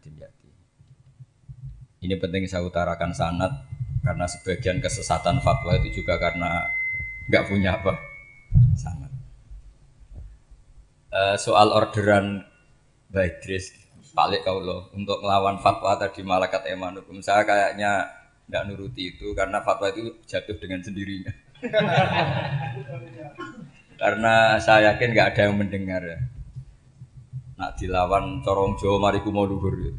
Dimyati. Ini penting saya utarakan sanad karena sebagian kesesatan fatwa itu juga karena nggak punya apa sanad. Soal orderan Mbak Idris balik kau loh untuk melawan fatwa tadi Malakat Emanukum, saya kayaknya nggak nuruti itu karena fatwa itu jatuh dengan sendirinya. Karena saya yakin nggak ada yang mendengar ya. Nak dilawan corong Jawa mariku mau luhur gitu.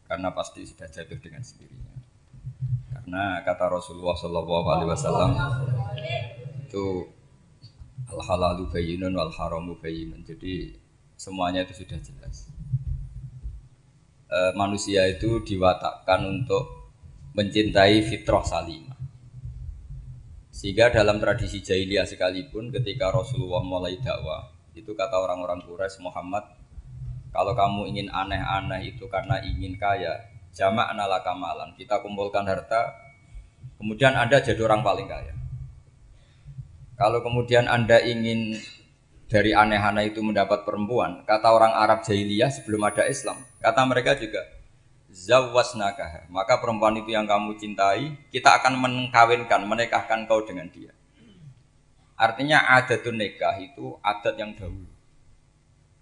Karena pasti sudah jatuh dengan sendirinya. Karena kata Rasulullah SAW itu al halalu bayyinun wal haramu bayyinun. Jadi semuanya itu sudah jelas. Manusia itu diwatakkan untuk mencintai fitrah salimah. Sehingga dalam tradisi jahiliyah sekalipun ketika Rasulullah mulai dakwah, itu kata orang-orang Quraisy, Muhammad, kalau kamu ingin aneh-aneh itu karena ingin kaya, jama'na laka malan, kita kumpulkan harta, kemudian Anda jadi orang paling kaya. Kalau kemudian Anda ingin dari aneh-aneh itu mendapat perempuan, kata orang Arab jahiliyah sebelum ada Islam, kata mereka juga, zawwasnakaha, maka perempuan itu yang kamu cintai, kita akan mengkawinkan, menikahkan kau dengan dia. Artinya adatun nikah itu adat yang dahulu.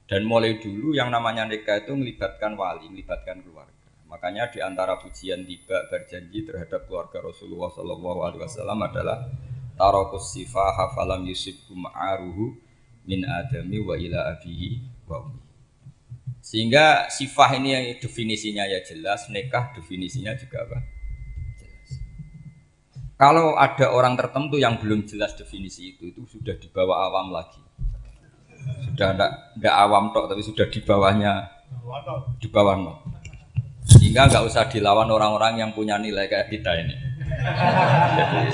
Dan mulai dulu yang namanya nikah itu melibatkan wali, melibatkan keluarga. Makanya di antara pujian tiba berjanji terhadap keluarga Rasulullah SAW adalah tarakus sifaha falam yusibhu ma'aruhu min adami wa ila abihi wa ummi. Sehingga sifah ini yang definisinya ya jelas, nikah definisinya juga apa? Jelas. Kalau ada orang tertentu yang belum jelas definisi itu sudah di bawah awam lagi. Sudah enggak awam tok tapi sudah di bawahnya, di bawah no. Sehingga enggak usah dilawan orang-orang yang punya nilai kayak kita ini. Jadi,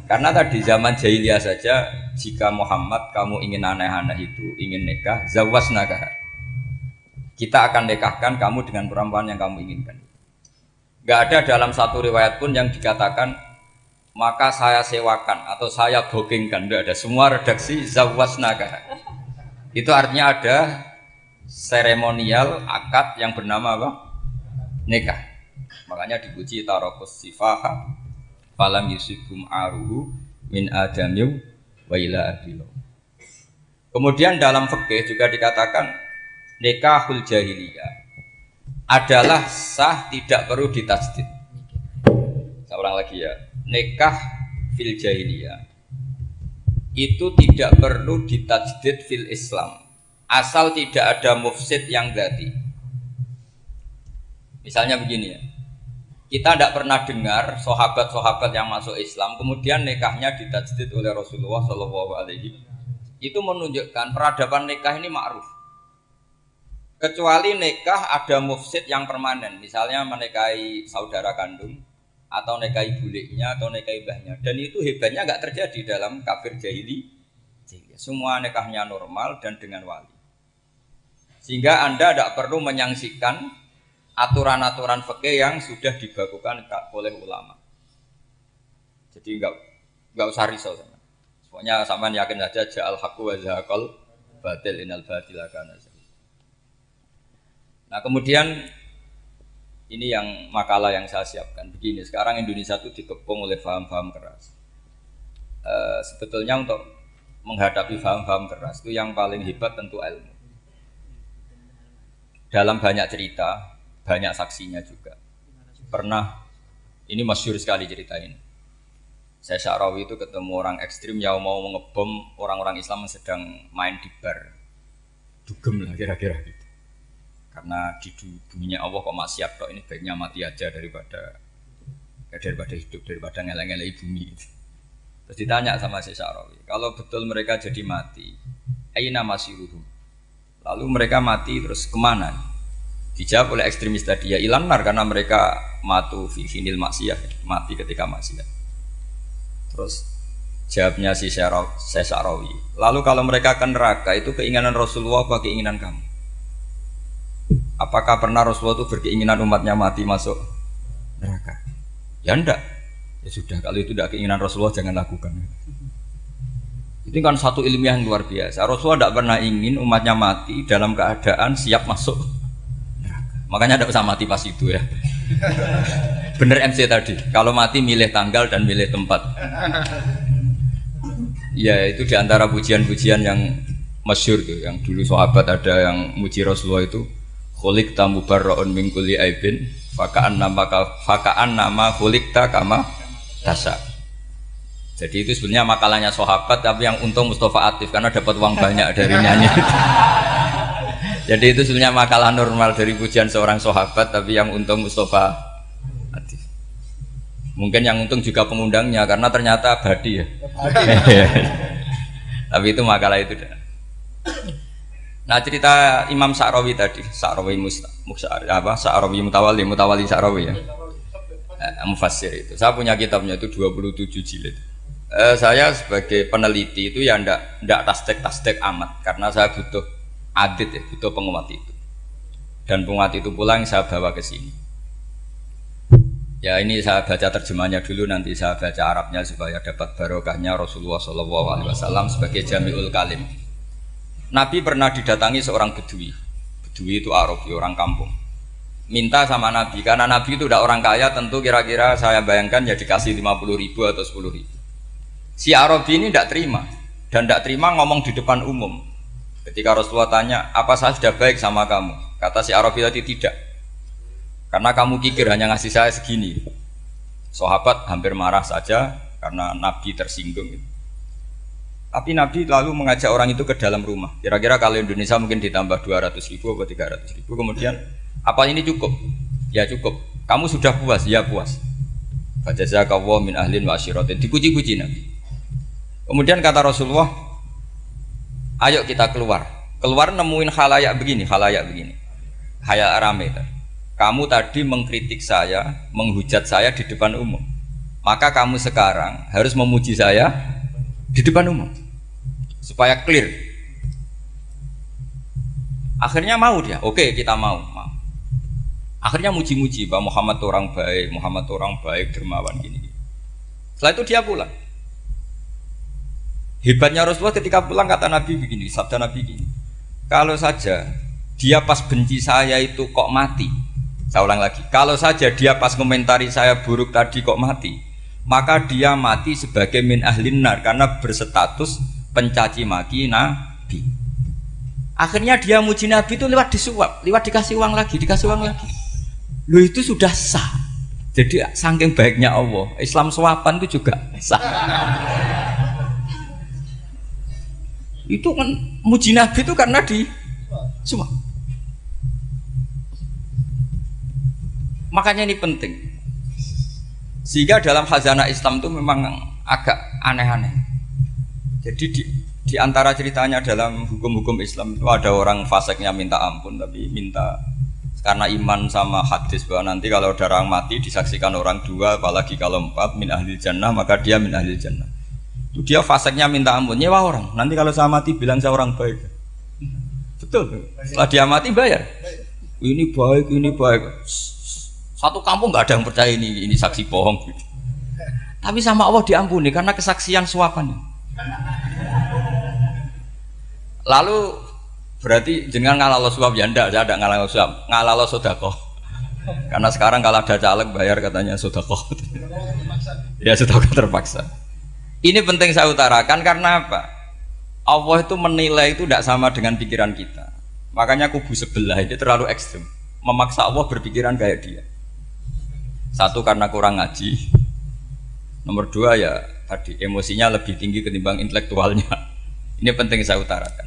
karena tadi zaman jahiliyah saja, jika Muhammad kamu ingin aneh-aneh itu, ingin nikah, zawwasnakaha, kita akan nikahkan kamu dengan perempuan yang kamu inginkan. Enggak ada dalam satu riwayat pun yang dikatakan maka saya sewakan atau saya bookingkan, enggak ada. Semua redaksi zawwasnakaha. Itu artinya ada seremonial akad yang bernama apa? Nikah. Makanya dipuji tarakus sifaha falam yusibhum aruhu min adamiu wa ila abilu. Kemudian dalam fikih juga dikatakan nikahul jahiliyah adalah sah, tidak perlu ditajdid. Saya ulang lagi ya, nikah fil jahiliyah itu tidak perlu ditajdid fil Islam asal tidak ada mufsid yang dzati. Misalnya begini ya, kita tidak pernah dengar sahabat-sahabat yang masuk Islam kemudian nikahnya ditajdid oleh Rasulullah SAW. Itu menunjukkan peradaban nikah ini ma'ruf. Kecuali nikah ada mufsid yang permanen, misalnya menikahi saudara kandung atau nikahi buliknya atau nikahi mbahnya, dan itu hebatnya nggak terjadi dalam kafir jahili. Semua nikahnya normal dan dengan wali, sehingga Anda tidak perlu menyaksikan aturan-aturan fikih yang sudah dibakukan oleh ulama. Jadi nggak usah risau sama. Pokoknya sampean yakin saja ja'al haqqu wa zahaqal batil innal batila kana. Nah kemudian ini yang makalah yang saya siapkan begini. Sekarang Indonesia itu dikepung oleh paham-paham keras. Sebetulnya untuk menghadapi paham-paham keras itu yang paling hebat tentu ilmu. Dalam banyak cerita, banyak saksinya juga. Pernah, ini masyhur sekali cerita ini. Saya Sya'rawi itu ketemu orang ekstrim yang mau mengebom orang-orang Islam yang sedang main di bar. Dugem lah kira-kira gitu. Karena di dunia Allah kok maksiat kok, ini baiknya mati aja daripada hidup, daripada ngeleng-ngeleng bumi. Terus ditanya sama Syekh Sya'rawi, kalau betul mereka jadi mati, aina masiruhum, lalu mereka mati terus kemana? Dijawab oleh ekstremis tadi, ya ilan nar, karena mereka matu fi finil maksiyah, mati ketika maksiat. Terus jawabnya si Syekh Sya'rawi, lalu kalau mereka ke neraka itu keinginan Rasulullah apa keinginan kamu? Apakah pernah Rasulullah itu berkeinginan umatnya mati masuk neraka? Ya enggak. Ya sudah, kalau itu tidak keinginan Rasulullah jangan lakukan. Itu kan satu ilmiah yang luar biasa. Rasulullah tidak pernah ingin umatnya mati dalam keadaan siap masuk neraka. Makanya tidak usah mati pas itu ya. Bener MC tadi, kalau mati milih tanggal dan milih tempat. Ya itu diantara pujian-pujian yang masyhur tuh, yang dulu sahabat ada yang muji Rasulullah itu, khuliqta mubarra'un min kulli aibin, fakaan nama khuliqta kama tasha. Jadi itu sebenarnya makalahnya sahabat, tapi yang untung Mustafa Atif karena dapat uang banyak dari nyanyi. Jadi itu sebenarnya makalah normal dari pujian seorang sahabat, tapi yang untung Mustafa Atif. Mungkin yang untung juga pengundangnya karena ternyata abadi ya. Tapi itu makalah itu. Nah cerita Imam Sa'rawi tadi, Sa'rawi Sa'rawi Mutawali Sa'rawi ya. Mufassir itu. Saya punya kitabnya itu 27 jilid. Saya sebagai peneliti itu ya ndak tasdek amat karena saya butuh adit ya, butuh penguat itu. Dan penguat itu pula yang saya bawa ke sini. Ya ini saya baca terjemahnya dulu, nanti saya baca Arabnya supaya dapat barokahnya Rasulullah SAW sebagai Jami'ul Kalim. Nabi pernah didatangi seorang bedui. Bedui itu Arabi, orang kampung. Minta sama Nabi, karena Nabi itu udah orang kaya, tentu kira-kira saya bayangkan ya dikasih 50.000 atau 10.000. Si Arabi ini tidak terima, dan tidak terima ngomong di depan umum. Ketika Rasulullah tanya, apa saya sudah baik sama kamu? Kata si Arabi tadi, tidak. Karena kamu kikir hanya ngasih saya segini. Sahabat hampir marah saja karena Nabi tersinggung. Tapi Nabi lalu mengajak orang itu ke dalam rumah. Kira-kira kalau Indonesia mungkin ditambah 200.000 atau 300.000. Kemudian, apa ini cukup? Ya cukup. Kamu sudah puas? Ya puas. Fajazakallahu min ahlin wa asyiratin. Dipuji-puji Nabi. Kemudian kata Rasulullah, ayo kita keluar. Keluar nemuin khalayak begini. Khalayak rame. Kamu tadi mengkritik saya, menghujat saya di depan umum. Maka kamu sekarang harus memuji saya di depan umum supaya clear. Akhirnya mau dia, oke kita mau. Akhirnya muji-muji bahwa Muhammad orang baik, dermawan gini. Setelah itu dia pulang. Hebatnya Rasulullah ketika pulang kata Nabi begini, sabda Nabi begini, kalau saja dia pas benci saya itu kok mati. Saya ulang lagi, kalau saja dia pas komentari saya buruk tadi kok mati, maka dia mati sebagai min ahlin nar karena berstatus pencaci maki Nabi. Akhirnya dia muji Nabi itu lewat disuap, lewat dikasih uang lagi. Loh itu sudah sah. Jadi saking baiknya Allah, Islam suapan itu juga sah. Itu kan muji Nabi itu karena disuap. Makanya ini penting. Sehingga dalam khazanah Islam itu memang agak aneh-aneh. Jadi di antara ceritanya dalam hukum-hukum Islam itu ada orang fasiknya minta ampun, tapi minta karena iman sama hadis bahwa nanti kalau ada orang mati disaksikan orang dua, apalagi kalau 4 min ahlil jannah, maka dia min ahlil jannah. Itu dia fasiknya minta ampun, nyewa orang. Nanti kalau saya mati bilang saya orang baik. Betul. Setelah dia mati bayar. Ini baik. Satu kampung nggak ada yang percaya ini saksi bohong gitu. Tapi sama Allah diampuni karena kesaksian suapan. Lalu berarti jangan ngalalo suap ya ndak, saya tidak ngalalo suap, ngalalo sedekah. Karena sekarang kalau ada caleg bayar katanya sedekah. Ya sedekah terpaksa. Ini penting saya utarakan karena apa? Allah itu menilai itu tidak sama dengan pikiran kita. Makanya kubu sebelah ini terlalu ekstrim, memaksa Allah berpikiran kayak dia. Satu karena kurang ngaji, nomor dua ya tadi emosinya lebih tinggi ketimbang intelektualnya. Ini penting saya utarakan.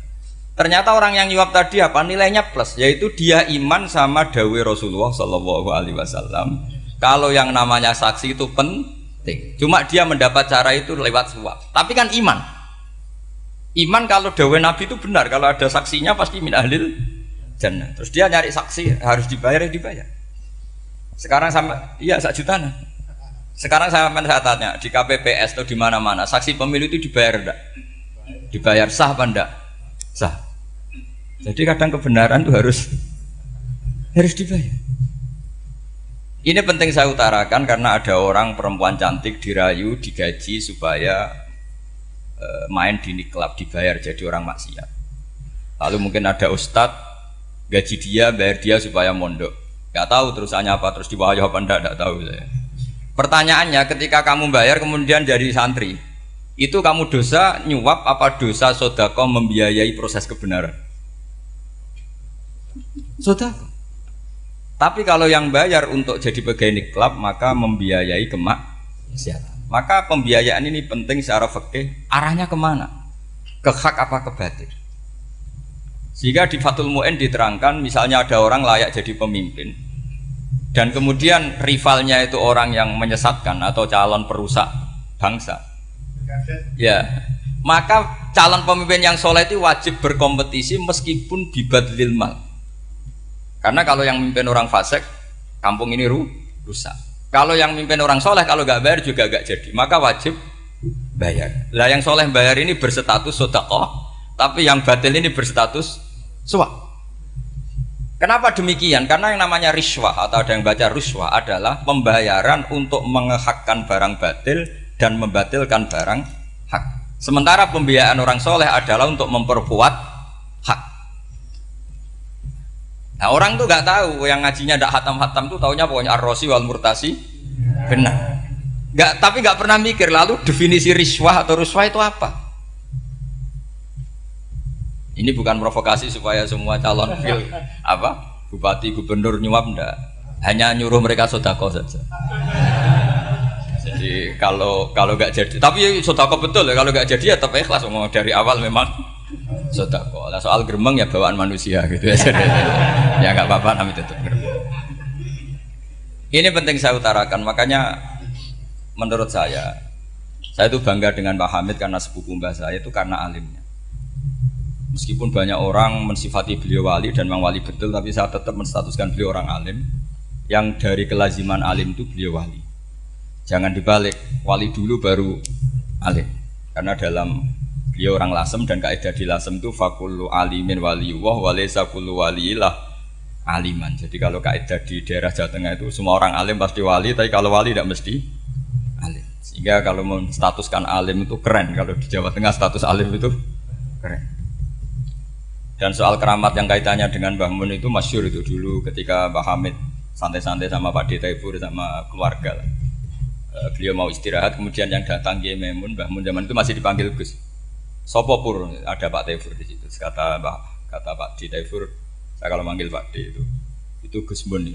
Ternyata orang yang nyuap tadi apa nilainya plus, yaitu dia iman sama dawuh Rasulullah SAW. Kalau yang namanya saksi itu penting, cuma dia mendapat cara itu lewat suap. Tapi kan iman kalau dawuh Nabi itu benar, kalau ada saksinya pasti min ahlil jannah. Terus dia nyari saksi harus dibayar. Sekarang sama, iya 1 juta. Sekarang saya tanya di KPPS atau di mana-mana, saksi pemilu itu dibayar enggak? Dibayar sah apa enggak? Sah. Jadi kadang kebenaran itu harus dibayar. Ini penting saya utarakan karena ada orang perempuan cantik dirayu, digaji supaya main di klub, dibayar jadi orang maksiat. Lalu mungkin ada ustadz gaji dia, bayar dia supaya mondok. Gak tahu terusannya apa, terus diwahyuh apa enggak tahu saya. Pertanyaannya ketika kamu bayar kemudian jadi santri, itu kamu dosa nyuap apa dosa sodako membiayai proses kebenaran? Sodako. Tapi kalau yang bayar untuk jadi pegawai klub maka membiayai kemaksiatan. Maka pembiayaan ini penting secara fikih. Arahnya kemana? Ke hak apa ke batil? Sehingga di Fathul Mu'in diterangkan misalnya ada orang layak jadi pemimpin dan kemudian rivalnya itu orang yang menyesatkan atau calon perusak bangsa, ya maka calon pemimpin yang soleh itu wajib berkompetisi meskipun bibadlil mal, karena kalau yang memimpin orang fasik kampung ini rusak, kalau yang memimpin orang soleh kalau gak bayar juga gak jadi, maka wajib bayar. Lah yang soleh bayar ini berstatus sedekah, tapi yang batil ini berstatus suap. Kenapa demikian? Karena yang namanya riswah atau ada yang baca ruswah adalah pembayaran untuk mengehakkan barang batil dan membatilkan barang hak. Sementara pembiayaan orang soleh adalah untuk memperkuat hak. Nah orang tuh nggak tahu, yang ngajinya ndak hatam-hatam tuh taunya pokoknya ar-rosi wal murtasi benar. Tapi nggak pernah mikir lalu definisi riswah atau ruswah itu apa. Ini bukan provokasi supaya semua calon bupati gubernur nyuap, enggak, hanya nyuruh mereka sodako saja. Jadi kalau nggak jadi, tapi sodako betul ya, kalau nggak jadi ya tetap ikhlas, mau dari awal memang sodako. Nah, soal gremeng ya bawaan manusia gitu ya. Ya nggak apa-apa, kami tetap gremeng. Ini penting saya utarakan, makanya menurut saya itu bangga dengan Pak Hamid karena sepupu mbah saya itu karena alimnya. Meskipun banyak orang mensifati beliau wali dan memang wali betul, tapi saya tetap menstatuskan beliau orang alim yang dari kelaziman alim itu beliau wali. Jangan dibalik, wali dulu baru alim. Karena dalam beliau orang lasem dan kaidah di lasem itu fakullu alimin waliyullah walaysa kullu waliillah aliman. Jadi kalau kaidah di daerah Jawa Tengah itu semua orang alim pasti wali, tapi kalau wali tidak mesti alim. Sehingga kalau menstatuskan alim itu keren, kalau di Jawa Tengah status alim itu keren. Dan soal keramat yang kaitannya dengan Mbah Mun itu masyhur itu dulu ketika Mbah Hamid santai-santai sama Pak Detaifur sama keluarga. Beliau mau istirahat, kemudian yang datang Kiai Maimun, Mbah Mun zaman itu masih dipanggil Gus. Sopo pur, ada Pak Taifur di situ. Kata Pak Detaifur, saya kalau manggil Pak D itu Gus Mun.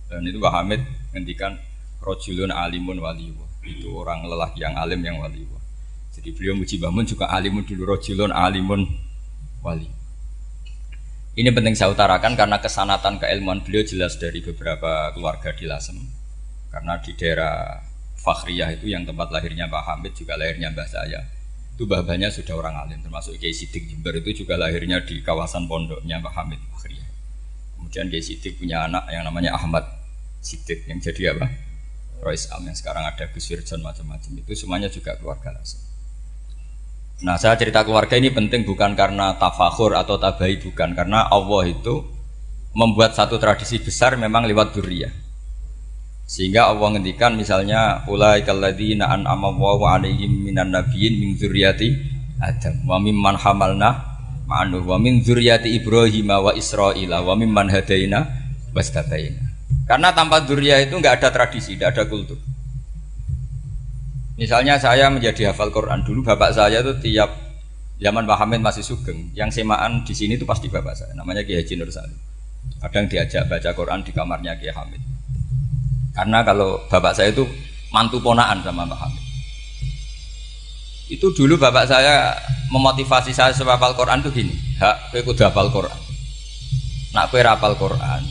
Dan itu Mbah Hamid ngendikan rojulun alimun waliyullah. Itu orang lelaki yang alim yang waliyullah. Jadi beliau muji Mbah Mun juga alimun dulu, rojulun alimun wali. Ini penting saya utarakan karena kesanatan keilmuan beliau jelas dari beberapa keluarga di Lasem. Karena di daerah Fakhriyah itu yang tempat lahirnya Pak Hamid juga lahirnya mbah saya. Itu mbah-mbahnya sudah orang alim, termasuk Kiai Sidik Jember itu juga lahirnya di kawasan pondoknya Pak Hamid Fakhriyah. Kemudian Kiai Sidik punya anak yang namanya Ahmad Sidik yang jadi apa? Rois Am yang sekarang ada Gus Wirjon macam-macam, itu semuanya juga keluarga Lasem. Nah saya cerita keluarga ini penting bukan karena tafakhur atau tabai, bukan, karena Allah itu membuat satu tradisi besar memang lewat dzurriyyah. Sehingga Allah ngendikan misalnya ulaikal ladzina an'ama Allahu 'alaihim minan nabiyyin min dzurriyyati Adam wa mimman hamalna ma'anu wa min dzurriyyati Ibrahim wa Israila wa mimman hadaina wastabaina. Karena tanpa dzurriyyah itu enggak ada tradisi, enggak ada kultur. Misalnya saya menjadi hafal Quran dulu, bapak saya itu tiap zaman Pak Hamid masih sugeng, yang semaan di sini itu pasti bapak saya, namanya Kiai Haji Nur Salim. Kadang diajak baca Quran di kamarnya Kiai Hamid. Karena kalau bapak saya itu mantu ponaan sama Pak Hamid. Itu dulu bapak saya memotivasi saya supaya hafal Quran itu gini, hak kowe kudu hafal Quran. Nak kowe hafal Quran,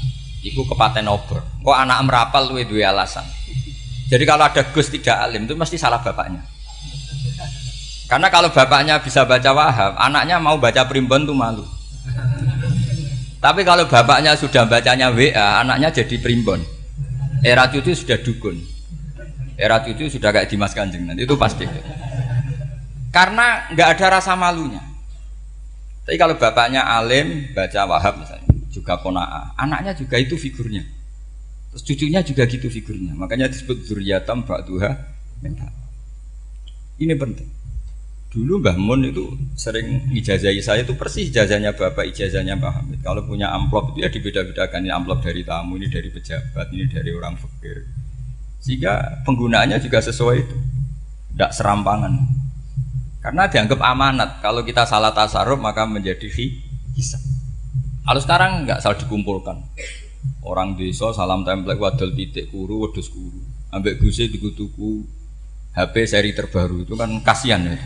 iku kepaten obor. Kok anak merapal luwe duwe alasan. Jadi kalau ada Gus tidak alim itu mesti salah bapaknya. Karena kalau bapaknya bisa baca Wahab, anaknya mau baca primbon tuh malu. Tapi kalau bapaknya sudah bacanya WA, anaknya jadi primbon. Era cucu sudah dukun. Era cucu sudah kayak Dimas Kanjeng, nanti itu pasti. Karena nggak ada rasa malunya. Tapi kalau bapaknya alim baca Wahab misalnya, juga Qanaah, anaknya juga itu figurnya. Terus cucunya juga gitu figurnya, makanya disebut dzurriyyatam ba'duha min ba'd. Ini penting. Dulu Mbah Mun itu sering ijazahi saya itu persis ijazahnya Bapak, ijazahnya Mbah Hamid. Kalau punya amplop itu ya dibeda-bedakan, ini amplop dari tamu, ini dari pejabat, ini dari orang fakir. Sehingga penggunaannya juga sesuai itu, tidak serampangan. Karena dianggap amanat. Kalau kita salah tasarruf maka menjadi hisab. Kalau sekarang nggak salah dikumpulkan. Orang desa salam template wadol pitik kuru, wedhus kuru. Ambek guse tuku-tuku HP seri terbaru itu kan kasihan ya.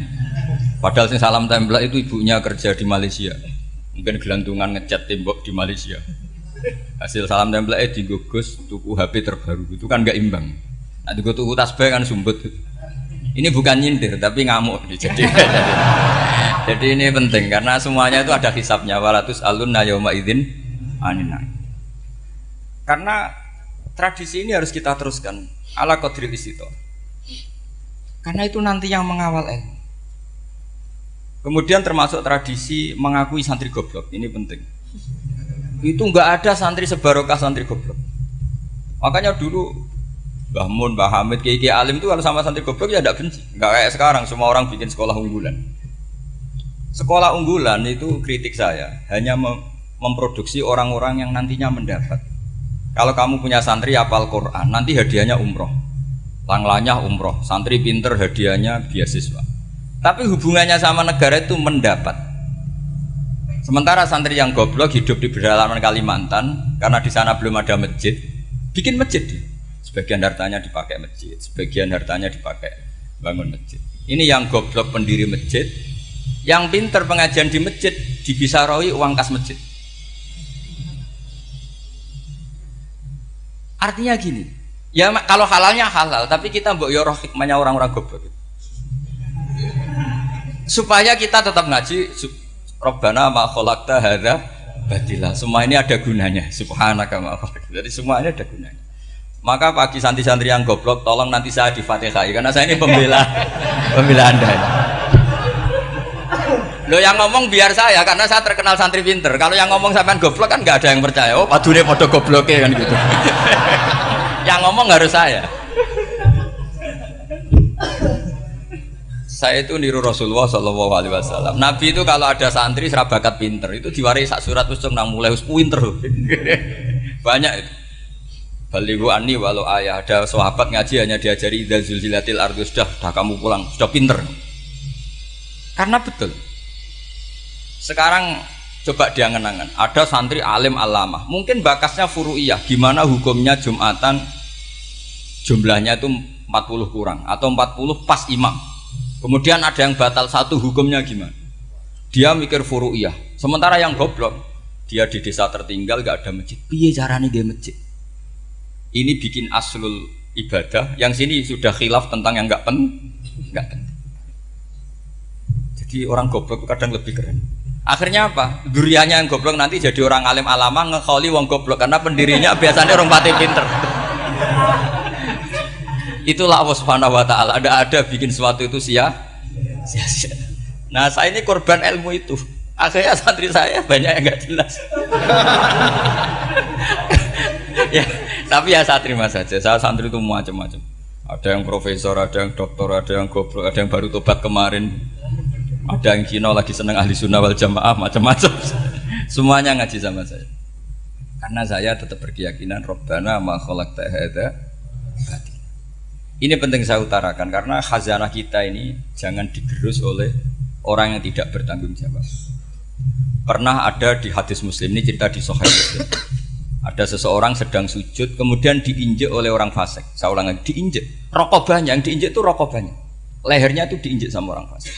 Padahal sing salam template itu ibunya kerja di Malaysia. Mungkin gelantungan ngecat tembok di Malaysia. Hasil salam template digogos tuku HP terbaru itu kan nggak imbang. Nah tuku tasbih kan sumbut. Ini bukan nyindir tapi ngamuk. Jadi ini penting karena semuanya itu ada hisabnya. Walatus alunna yauma idzin anina. Karena tradisi ini harus kita teruskan ala qadril istithaq. Karena itu nanti yang mengawal ilmu. Kemudian termasuk tradisi mengakui santri goblok, ini penting. Itu enggak ada santri sebarokah santri goblok. Makanya dulu Mbah Mun, Mbah Hamid, Kiai Alim itu kalau sama santri goblok ya tidak benci. Enggak kayak sekarang semua orang bikin sekolah unggulan. Sekolah unggulan itu kritik saya hanya memproduksi orang-orang yang nantinya mendapat. Kalau kamu punya santri hafal Quran, nanti hadiahnya umroh. Langlanya umroh, santri pinter hadiahnya beasiswa. Tapi hubungannya sama negara itu mendapat. Sementara santri yang goblok hidup di pedalaman Kalimantan karena di sana belum ada masjid, bikin masjid. Sebagian hartanya dipakai masjid, sebagian hartanya dipakai bangun masjid. Ini yang goblok pendiri masjid, yang pinter pengajian di masjid dibisarawi uang kas masjid. Artinya gini, ya kalau halalnya halal, tapi kita mbok yo roh hikmahnya orang-orang goblok. Supaya kita tetap ngaji Rabbana ma khalaqta hadza batila. Semua ini ada gunanya. Subhanaka ma khalaqta. Jadi semua ini ada gunanya. Maka bagi santri-santri yang goblok tolong nanti saya di Fatihai karena saya ini pembela Anda. Lo yang ngomong biar saya karena saya terkenal santri pinter. Kalau yang ngomong sampean goblok kan nggak ada yang percaya. Oh, padune padha gobloke kan gitu. Yang ngomong harus saya. Saya itu niru Rasulullah Shallallahu Alaihi Wasallam. Nabi itu kalau ada santri serabakat pinter itu diwaris sak surat usum nang mulai pinter. Banyak itu. Balighu anni walau ayah. Ada sahabat ngaji hanya diajari idza zulzilatil ardu sudah kamu pulang sudah pinter. Karena betul. Sekarang coba diangen-angen. Ada santri alim alamah. Mungkin bakasnya furu'iyah. Gimana hukumnya Jumatan jumlahnya itu 40 kurang atau 40 pas imam. Kemudian ada yang batal satu, hukumnya gimana? Dia mikir furu'iyah. Sementara yang goblok, dia di desa tertinggal gak ada masjid. Piye caranya dia masjid? Ini bikin aslul ibadah. Yang sini sudah khilaf tentang yang gak penting. Jadi orang goblok kadang lebih keren. Akhirnya apa? Duriannya yang goblok nanti jadi orang alim alama ngekholi wong goblok karena pendirinya biasanya orang pati pinter. Itulah Allah Subhanahu wa taala. Ada bikin sesuatu itu sia-sia. Nah, saya ini korban ilmu itu. Akhirnya santri saya banyak yang enggak jelas. Ya, tapi ya saya terima saja. Saya santri itu macam-macam. Ada yang profesor, ada yang doktor, ada yang goblok, ada yang baru tobat kemarin. Ada yang Cina lagi seneng ahli sunnah wal jamaah, macam-macam. Semuanya ngaji sama saya. Karena saya tetap berkeyakinan Rabbana ma khalaqta hadza batila. Ini penting saya utarakan karena khazanah kita ini jangan digerus oleh orang yang tidak bertanggung jawab. Pernah ada di hadis Muslim, ini cerita di Sahih Muslim. Ada seseorang sedang sujud kemudian diinjek oleh orang fasik. Saya ulang lagi, diinjek. Rokobahnya, yang diinjek itu rokobahnya. Lehernya itu diinjek sama orang fasik.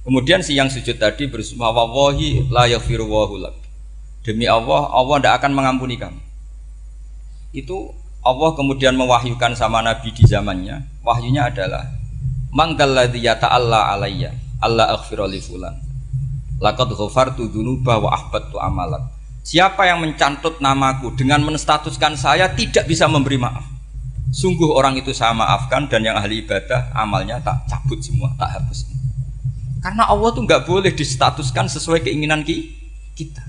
Kemudian si yang sujud tadi bersumpah wallahi la yaghfiru wallahu lak. Demi Allah, Allah tidak akan mengampuni kamu. Itu Allah kemudian mewahyukan sama Nabi di zamannya. Wahyunya adalah mangkalladzi yata'alla alayya alla aghfira li fulan laqad ghafartu dzunuba wa ahbattu amalak. Siapa yang mencantut namaku dengan menstatuskan saya tidak bisa memberi maaf, sungguh orang itu saya maafkan dan yang ahli ibadah amalnya tak cabut semua, tak hapus semua. Karena Allah tuh nggak boleh distatuskan sesuai keinginan kita.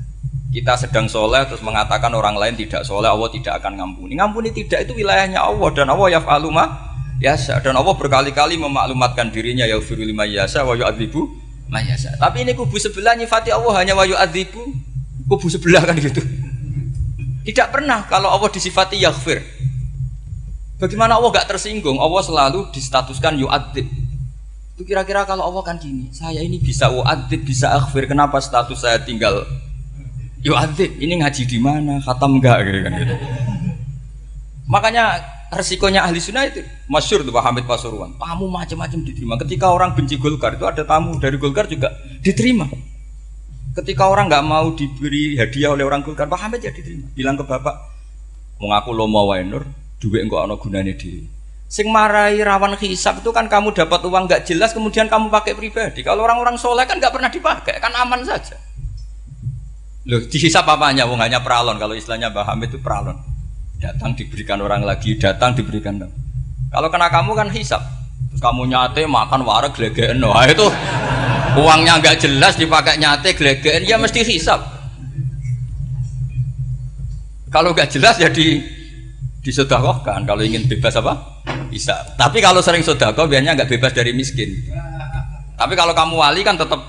Kita sedang soleh terus mengatakan orang lain tidak soleh, Allah tidak akan ngampuni. Ngampuni tidak, itu wilayahnya Allah dan Allah yaf'alu ma yasha, dan Allah berkali-kali memaklumatkan dirinya yaghfiru liman yasha wa yu'adzibu man yasha. Tapi ini kubu sebelah nyifati Allah hanya wa yu'adzibu, kubu sebelah kan gitu. Tidak pernah kalau Allah disifati yaghfir. Bagaimana Allah gak tersinggung? Allah selalu distatuskan yu'adzib. Itu kira-kira kalau Allah kan gini, saya ini bisa u'adzib, bisa aghfir, kenapa status saya tinggal yu'adzib? Ini ngaji di mana? Khatam enggak gitu kan gitu. Makanya resikonya ahli sunnah itu masyhur tuh Pak Hamid Pasuruan. Tamu macam-macam diterima. Ketika orang benci Golkar itu ada tamu dari Golkar juga diterima. Ketika orang nggak mau diberi hadiah oleh orang Golkar, Pak Hamid ya diterima. Bilang ke bapak, mengaku lo mau wae nur, duit enggak ono gunane dhewe. Sing marai rawan hisab itu kan kamu dapat uang nggak jelas kemudian kamu pakai pribadi. Kalau orang-orang soleh kan nggak pernah dipakai, kan aman saja. Loh, dihisab apanya? Wong hanya pralon. Kalau istilahnya Mbah Hamid itu pralon. Datang diberikan orang lagi, datang diberikan. Kalau kena kamu kan hisab. Terus kamu nyate makan wareg glegeken. Nah, itu uangnya nggak jelas dipakai nyate glegeken, ya mesti hisab. Kalau nggak jelas ya disedekahkan. Kalau ingin bebas apa? Bisa. Tapi kalau sering sedekah biasanya nggak bebas dari miskin. Tapi kalau kamu wali kan tetap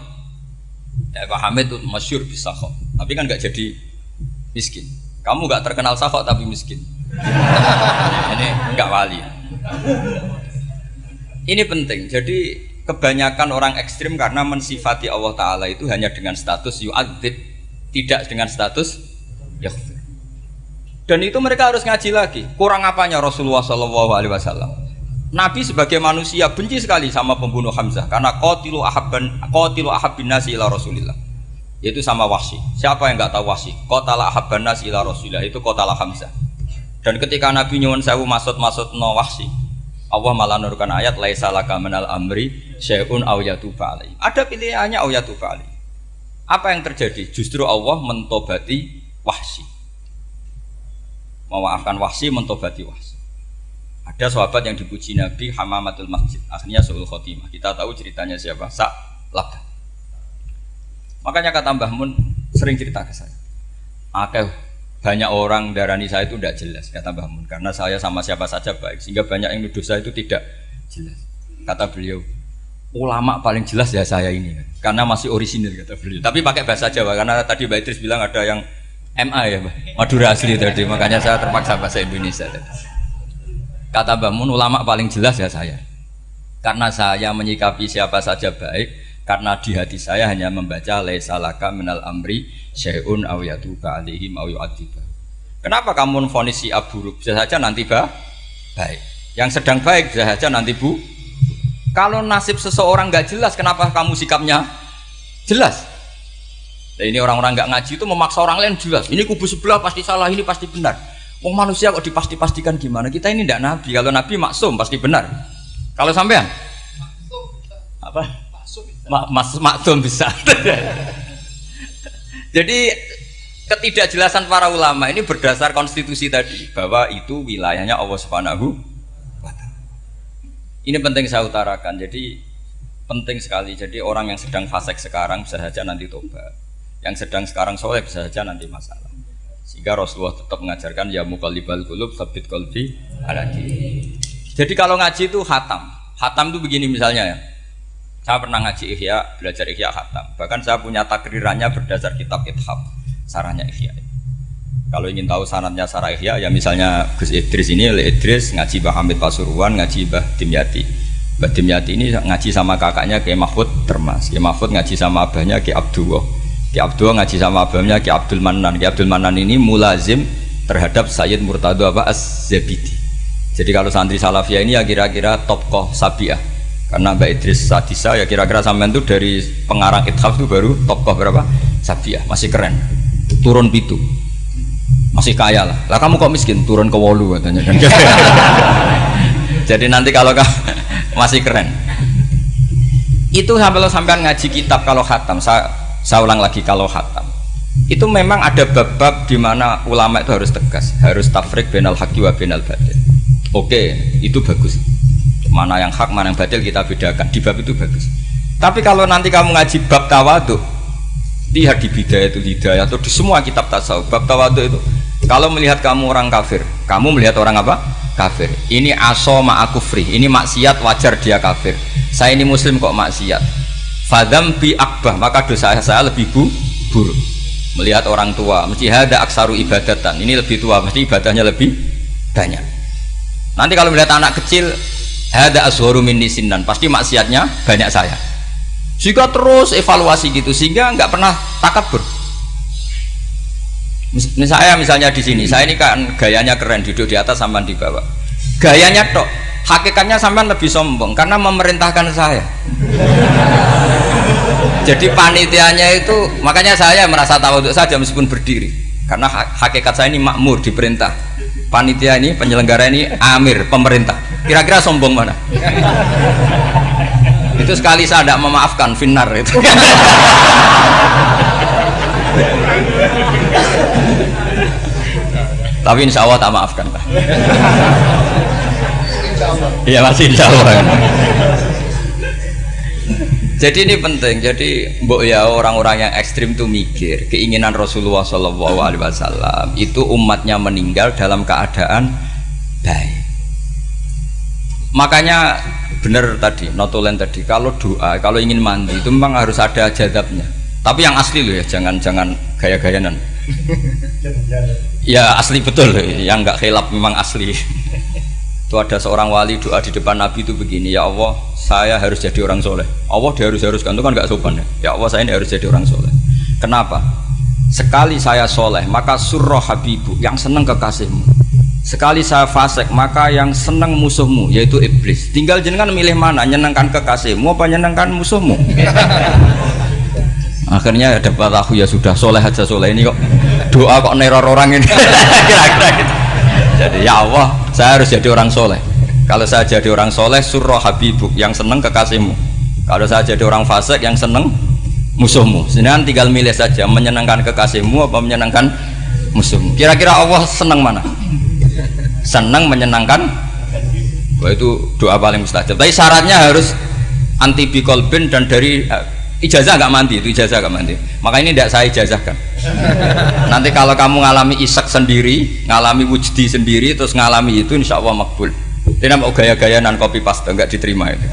ya Pak Hamid itu masyhur bisa kok. Tapi kan nggak jadi miskin. Kamu nggak terkenal sakok tapi miskin. Ini nggak wali. Ini penting. Jadi kebanyakan orang ekstrim karena mensifati Allah Taala itu hanya dengan status yu'adzib, tidak dengan status yaghfir. Dan itu mereka harus ngaji lagi. Kurang apanya Rasulullah SAW? Nabi sebagai manusia benci sekali sama pembunuh Hamzah karena qatilu ahabbin nasi ila Rasulillah. Yaitu sama Wahsy. Siapa yang nggak tahu Wahsy? Qatala ahabban nasi ila Rasulillah, itu qatala Hamzah. Dan ketika Nabi nyuwun sewu maksud no Wahsy, Allah malah nurkan ayat laisa laka minal amri syai'un aw yatuba alaihi. Ada pilihannya aw yatuba alaihi. Apa yang terjadi? Justru Allah mentobati Wahsy. Memaafkan Wahsy, mentobati Wahsy. Ada sahabat yang dipuji Nabi Hamamatul Masjid, akhirnya Su'ul Khotimah. Kita tahu ceritanya siapa? Sa'labah. Makanya kata Mbah Mun sering cerita ke saya. Banyak orang darani saya itu tidak jelas, kata Mbah Mun, karena saya sama siapa saja baik, sehingga banyak yang nuduh saya itu tidak jelas. Kata beliau, ulama paling jelas ya saya ini, karena masih orisinil, kata beliau. Tapi pakai bahasa Jawa, karena tadi Mbak Idris bilang ada yang MA ya, Mbak, Madura asli tadi, makanya saya terpaksa bahasa Indonesia tadi. Kata Mbah Mun, ulama paling jelas ya saya, karena saya menyikapi siapa saja baik, karena di hati saya hanya membaca laisa laka minal amri syai'un aw yatuba alaihim aw yu'adziba. Kenapa kamu vonis si buruk? Bisa saja nanti baik. Yang sedang baik bisa saja nanti bu. Kalau nasib seseorang nggak jelas, kenapa kamu sikapnya jelas? Nah, ini orang-orang nggak ngaji itu memaksa orang lain jelas. Ini kubu sebelah pasti salah, ini pasti benar. Wong manusia kok dipasti-pastikan gimana? Kita ini tidak nabi. Kalau nabi maksum pasti benar. Kalau sampean apa? Maksum bisa. Jadi ketidakjelasan para ulama ini berdasar konstitusi tadi bahwa itu wilayahnya Allah Subhanahu wa Ta'ala. Ini penting saya utarakan. Jadi penting sekali. Jadi orang yang sedang fasik sekarang bisa saja nanti tobat. Yang sedang sekarang soleh bisa saja nanti masalah. Sehingga Rasulullah tetap mengajarkan ya muqallibal qulub tsabbit qalbi ala dinik. Jadi kalau ngaji itu khatam. Khatam itu begini misalnya ya. Saya pernah ngaji Ihya, belajar Ihya khatam. Bahkan saya punya takrirannya berdasar kitab Ithaf, sarahnya Ihya. Kalau ingin tahu sanadnya sarah Ihya, ya misalnya Gus Idris ini, Idris ngaji Mbah Hamid Pasuruan, ngaji Mbah Dimyati. Mbah Dimyati ini ngaji sama kakaknya Kiai Mahfud Termas. Kiai Mahfud ngaji sama abahnya Kiai Abdullah. Kiai Abdullah ngaji sama abahnya Kiai Abdul Manan. Kiai Abdul Manan ini mulazim terhadap Sayyid Murtado Az-Zabidi. Jadi kalau santri Salafiyah ini ya kira-kira tokoh Sabiah. Karena Mbak Idris Sadisa ya kira-kira sampean tuh dari pengarang Ithaf itu baru tokoh berapa? Sabiah, masih keren. Turun pitu. Masih kaya lah. Lah kamu kok miskin? Turun ke wolu katanya kan. Jadi nanti kalau masih keren. Itu sampean ngaji kitab kalau khatam, saya ulang lagi kalau khatam. Itu memang ada bab-bab di mana ulama itu harus tegas, harus tafriq bainal haqqi wa bainal batil. Oke, itu bagus. Mana yang hak, mana yang batil kita bedakan. Di bab itu bagus. Tapi kalau nanti kamu ngaji bab tawadhu, lihat di Bidayatul Hidayah atau di semua kitab tasawuf, bab tawadhu itu, kalau melihat kamu orang kafir, kamu melihat orang apa? Kafir. Ini aso ma'akufri, ini maksiat wajar dia kafir. Saya ini muslim kok maksiat. Fadam bi akbah, maka dosa saya lebih buruk. Melihat orang tua, mesti ada aksaru ibadatan. Ini lebih tua, mesti ibadahnya lebih banyak. Nanti kalau melihat anak kecil, ada ashoru minni sinnan, pasti maksiatnya banyak saya. Jika terus evaluasi gitu, sehingga nggak pernah takabur. Misalnya di sini, saya ini kan gayanya keren, duduk di atas sampai di bawah. Gayanya tok, hakikatnya sampai lebih sombong karena memerintahkan saya. Jadi panitianya itu, makanya saya merasa tawadhu saja meskipun berdiri, karena hakikat saya ini makmur, diperintah. Panitia ini, penyelenggara ini amir, pemerintah. Kira-kira sombong mana? Itu sekali saya tidak memaafkan, finnar itu. Tapi insya Allah tak maafkan lah. Iya masih insya Allah. Jadi ini penting. Jadi mbok ya orang-orang yang ekstrim tuh mikir keinginan Rasulullah SAW itu umatnya meninggal dalam keadaan baik. Makanya benar tadi, notulen tadi, kalau doa, kalau ingin mandi itu memang harus ada jadabnya. Tapi yang asli loh ya, jangan gaya-gayanan. Ya asli betul, yang nggak khilaf memang asli. Itu ada seorang wali doa di depan Nabi itu begini, ya Allah saya harus jadi orang soleh. Allah diharuskan itu kan nggak sopan ya. Ya Allah saya ini harus jadi orang soleh. Kenapa? Sekali saya soleh maka surroh habibu, yang seneng kekasihmu. Sekali saya fasik maka yang seneng musuhmu, yaitu iblis. Tinggal jenengan milih mana, nyenangkan kekasihmu apa nyenangkan musuhmu. Akhirnya dapat aku ya sudah soleh aja, soleh ini kok doa kok neror orang ini. Kira-kira gitu. Jadi ya Allah saya harus jadi orang soleh. Kalau saya jadi orang soleh surroh habibuk, yang seneng kekasihmu. Kalau saya jadi orang fasik yang seneng musuhmu. Sedangkan tinggal milih saja, menyenangkan kekasihmu apa menyenangkan musuhmu. Kira-kira Allah seneng mana? Seneng menyenangkan. Wah itu doa paling mustajab. Tapi syaratnya harus anti bikolbin dan dari ijazah nggak mandi, itu ijazah nggak mandi. Maka ini tidak saya ijazahkan. Nanti kalau kamu ngalami isak sendiri, ngalami wujdi sendiri, terus ngalami itu, insya Allah makbul. Ini mau gaya-gayanan copy paste nggak diterima itu.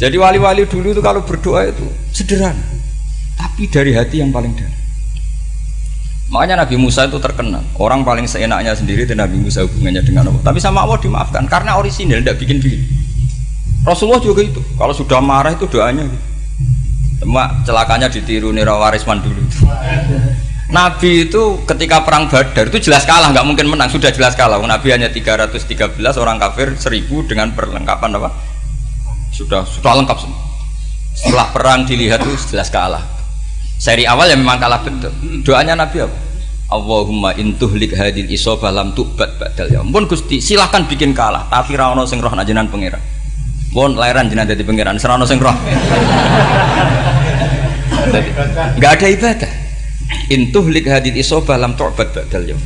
Jadi wali-wali dulu itu kalau berdoa itu sederhana, tapi dari hati yang paling dalam. Makanya Nabi Musa itu terkenal, orang paling seenaknya sendiri dan Nabi Musa hubungannya dengan Allah. Tapi sama Allah dimaafkan karena orisinil, tidak bikin-bikin. Rasulullah juga itu, kalau sudah marah itu doanya gitu. Cuma celakanya ditiru Nira Warisman dulu. Nabi itu ketika perang Badar itu jelas kalah, nggak mungkin menang, sudah jelas kalah. Nabi hanya 313 orang kafir, 1000 dengan perlengkapan apa? Sudah lengkap semua. Setelah perang dilihat itu jelas kalah. Seri awal ya memang kalah betul. Doanya Nabi apa? Allahumma intuhlik hadil isobah lam tu'bad badal ya. Ampun Gusti, silahkan bikin kalah, tapi ra ono sing roh najenan pangeran. Bon lahiran jenazah di pangeran, serano sing roh. Enggak ada ibadah. Intuhlik hadil isobah lam tu'bad badal ya.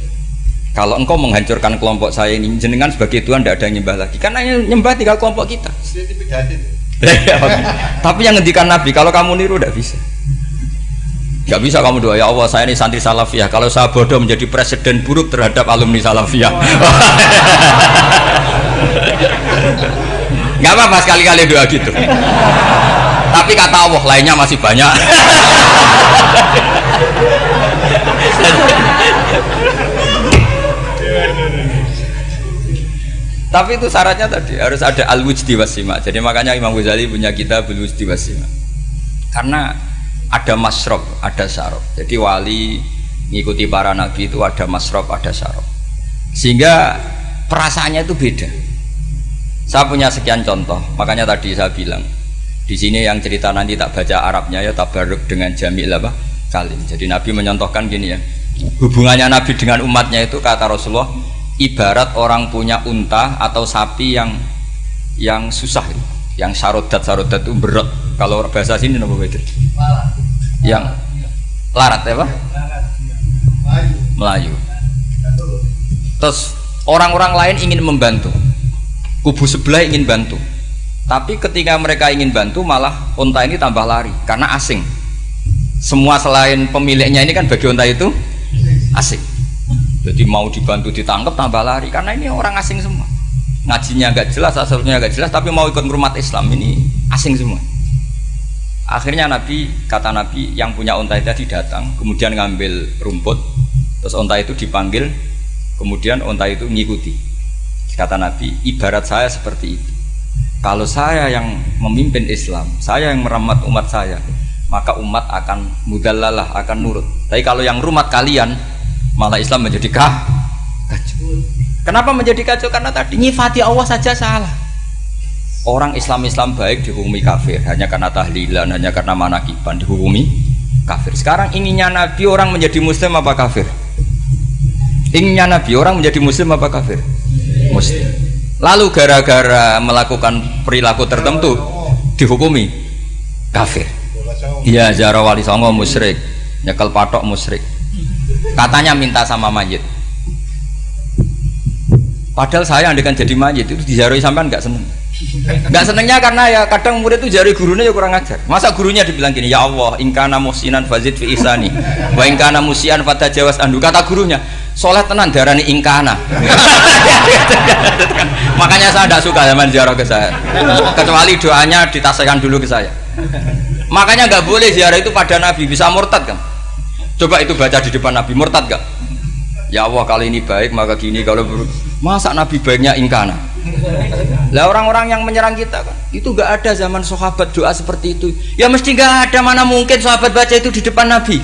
Kalau engkau menghancurkan kelompok saya ini, jenengan sebagai Tuhan tidak ada yang nyembah lagi. Karena yang nyembah tinggal kelompok kita. Tapi yang ngendikan Nabi, kalau kamu niru tidak bisa. Gak bisa kamu doa, ya Allah saya ini santri salafiyah, kalau saya bodoh menjadi presiden buruk terhadap alumni salafiyah. Gak apa-apa sekali-kali doa gitu. Tapi kata Allah lainnya masih banyak. Tapi itu syaratnya tadi harus ada al-wujdi wasima. Jadi makanya Imam Ghazali punya kitab al-wujdi wasima. Karena ada masrob, ada syarab. Jadi wali ngikuti para nabi itu ada masrob, ada syarab. Sehingga perasaannya itu beda. Saya punya sekian contoh. Makanya tadi saya bilang di sini yang cerita nanti tak baca Arabnya ya, tabarruk dengan jamil apa kalim. Jadi Nabi menyontohkan gini ya. Hubungannya Nabi dengan umatnya itu kata Rasulullah ibarat orang punya unta atau sapi yang susah, yang sarodat itu berat. Kalau bahasa sini apa beda? Yang larat apa? Melayu. Terus orang-orang lain ingin membantu, kubu sebelah ingin bantu, tapi ketika mereka ingin bantu malah unta ini tambah lari karena asing. Semua selain pemiliknya ini kan bagi unta itu asing. Jadi mau dibantu ditangkap tambah lari karena ini orang asing semua. Ngajinya agak jelas, asalnya agak jelas, tapi mau ikut ngurumat Islam ini asing semua. Akhirnya kata Nabi yang punya unta itu tadi datang, kemudian ngambil rumput, terus unta itu dipanggil, kemudian unta itu ngikuti. Kata Nabi, ibarat saya seperti itu. Kalau saya yang memimpin Islam, saya yang merawat umat saya, maka umat akan mudallalah, akan nurut. Tapi kalau yang rumat kalian, malah Islam menjadi kacau. Kenapa menjadi kacau? Karena tadi nyifati Allah saja salah. Orang Islam baik dihukumi kafir hanya karena tahlilan, hanya karena manakiban dihukumi kafir. Sekarang inginnya Nabi orang menjadi muslim apa kafir? Inginnya Nabi orang menjadi muslim apa kafir? Muslim. Lalu gara-gara melakukan perilaku tertentu dihukumi kafir. Iya, ziarah wali songo musyrik, nyekel patok musyrik. Katanya minta sama mayit. Padahal saya andekan jadi mayit itu diziarahi sampean nggak seneng. Nggak senengnya karena ya kadang murid itu jari gurunya ya kurang ajar. Masa gurunya dibilang gini, ya Allah, ingkana musinan fazid fi isani, wa ingkana musian fatajawas andu. Kata gurunya, soleh tenan darani ingkana. Makanya saya tidak suka zaman ziarah ke saya, kecuali doanya ditasihkan dulu ke saya. Makanya nggak boleh ziarah itu pada Nabi, bisa murtad kan? Coba itu baca di depan Nabi, murtad gak? Ya Allah, kali ini baik maka gini, kalau buruk. Masa Nabi baiknya ingkana? Lah orang-orang yang menyerang kita kan, itu gak ada zaman sahabat doa seperti itu. Ya mesti gak ada, mana mungkin sahabat baca itu di depan Nabi.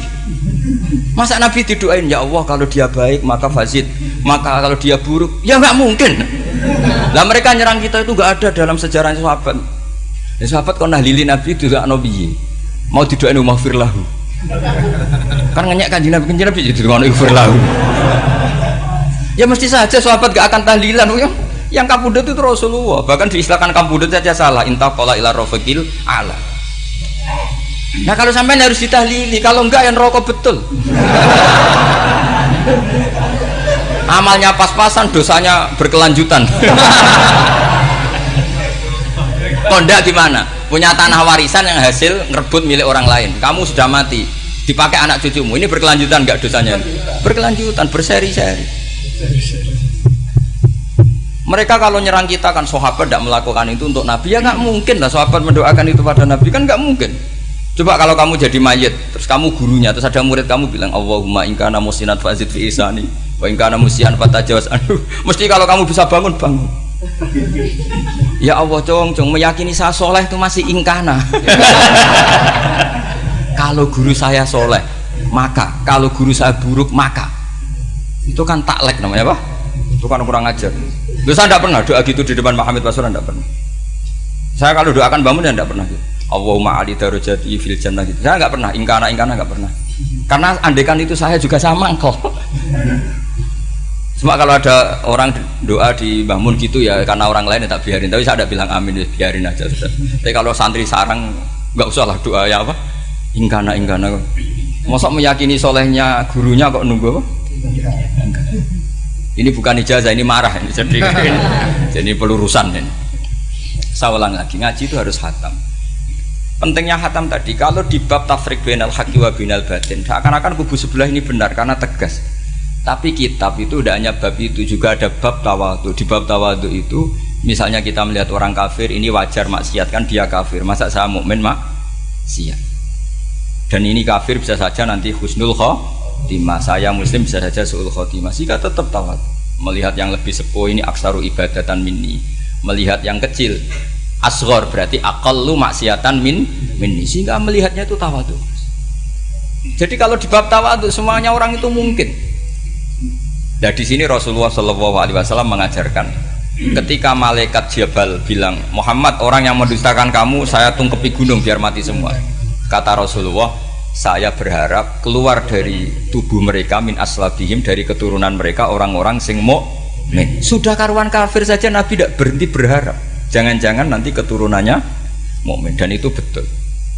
Masa Nabi didoain, ya Allah kalau dia baik maka fazid, maka kalau dia buruk, ya gak mungkin. Lah mereka nyerang kita itu gak ada dalam sejarah sahabat. Ya sahabat kok nahlilin Nabi itu gak nabi, mau didoain maghfir lahu. Kan ngenyek kanjeng Nabi jadi didoain maghfir lahu. Ya mesti saja sahabat gak akan tahlilan. Yang kabudut itu Rasulullah, bahkan diistilahkan kabudut saja salah. Intaqala ila rafiqil ala. Nah kalau sampai harus ditahlili, kalau enggak yang rokok betul. Amalnya pas-pasan, dosanya berkelanjutan. Kondak gimana? Punya tanah warisan yang hasil ngerebut milik orang lain. Kamu sudah mati, dipakai anak cucumu. Ini berkelanjutan enggak dosanya? Berkelanjutan, berseri-seri. Mereka kalau nyerang kita kan sahabat tidak melakukan itu untuk Nabi, ya nggak mungkin lah sahabat mendoakan itu pada Nabi, kan nggak mungkin. Coba kalau kamu jadi mayit, terus kamu gurunya, terus ada murid kamu bilang Allahumma ingkana musinat fazid fi isani wa ingkana musian fatajawaz anhu. Mesti kalau kamu bisa bangun. Ya Allah cong meyakini saya soleh itu masih ingkana. Kalau guru saya soleh maka, kalau guru saya buruk maka, itu kan taklek namanya, apa? Itu kan kurang ajar. Loh, saya tidak pernah doa gitu di depan Pak Hamid Pasuruan, tidak pernah. Saya kalau doakan bangun ya tidak pernah gitu. Allahumma ali darajati fil jannah gitu. Saya nggak pernah, ingkana nggak pernah. Karena andekan itu saya juga sama kok. Cuma kalau ada orang doa di bangun gitu ya karena orang lain ya tak biarin. Tapi saya tidak bilang amin, ya biarin aja sudah. Tapi kalau santri sarang nggak usah lah doa ya apa? Ingkana. Masa meyakini solehnya gurunya kok nunggu apa? Ini bukan ijazah, ini marah ini. Jadi pelurusan ini. Saya ulang lagi, ngaji itu harus khatam. Pentingnya khatam tadi, kalau di bab tafriq bainal haqqi wa bainal batin, seakan-akan kubu sebelah ini benar karena tegas. Tapi kitab itu tidak hanya bab itu, juga ada bab tawadhu. Di bab tawadhu itu, misalnya kita melihat orang kafir, ini wajar maksiat kan dia kafir. Masa saya mukmin maksiat? Dan ini kafir bisa saja nanti husnul khotimah, saya muslim bisa saja su'ul khotimah. Jika tetap tawadhu, melihat yang lebih sepuh ini aksaru ibadatan minni, melihat yang kecil asghar berarti aqallu maksiatan minni, sehingga melihatnya itu tawadhu. Jadi kalau di bab tawadhu semuanya orang itu mungkin. Nah di sini Rasulullah SAW mengajarkan, ketika malaikat Jabal bilang, Muhammad, orang yang mendustakan kamu saya tungkepi gunung biar mati semua. Kata Rasulullah, saya berharap keluar dari tubuh mereka min aslabihim, dari keturunan mereka orang-orang sing mukmin. Sudah karuan kafir saja Nabi tidak berhenti berharap, jangan-jangan nanti keturunannya mukmin. Dan itu betul.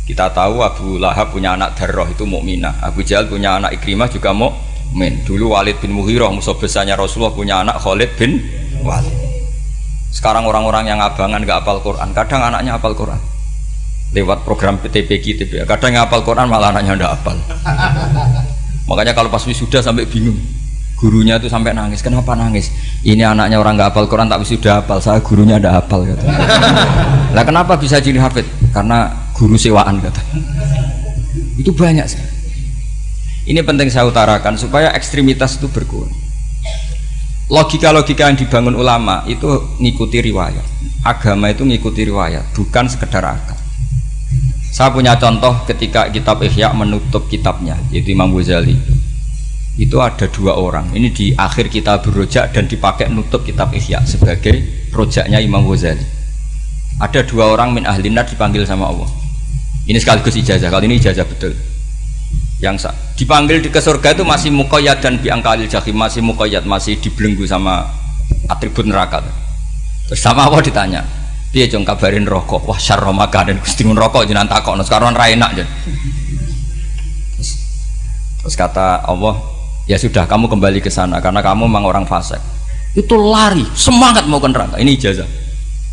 Kita tahu Abu Lahab punya anak Darroh itu mukminah, Abu Jahal punya anak Ikrimah juga mukmin. Dulu Walid bin Mughirah musuh besarnya Rasulullah punya anak Khalid bin Walid. Sekarang orang-orang yang abangan gak hafal Quran, kadang anaknya hafal Quran lewat program TPQ, kadang hafal Quran malah anaknya ndak hafal. Makanya kalau pas wisuda sampai bingung, Gurunya itu sampai nangis. Kenapa nangis? Ini anaknya orang nggak hafal Quran tapi sudah hafal. Saya gurunya ada hafal kata. Lah kenapa bisa jadi hafid? Karena guru sewaan kata. Itu banyak sih. Ini penting saya utarakan supaya ekstremitas itu berkurang. Logika-logika yang dibangun ulama itu ngikuti riwayat. Agama itu ngikuti riwayat, bukan sekedar akal. Saya punya contoh ketika kitab Ihya menutup kitabnya, yaitu Imam Ghazali. Itu ada dua orang. Ini di akhir kitab Rojak dan dipakai nutup kitab Ihya sebagai rojaknya Imam Ghazali. Ada dua orang min ahli nar dipanggil sama Allah. Ini sekaligus ijazah. Kali ini ijazah betul. Yang dipanggil ke surga itu masih muqayyad dan biangkalil jahim, masih muqayyad, masih dibelenggu sama atribut neraka. Terus sama Allah ditanya, dia jong kabarin rokok, wah syarra makanan Gusti mun rokok jenengan takokno sekarang ra enak jen. Terus kata Allah, ya sudah kamu kembali ke sana karena kamu memang orang fasik. Itu lari, semangat mau ke neraka. Ini ijazah.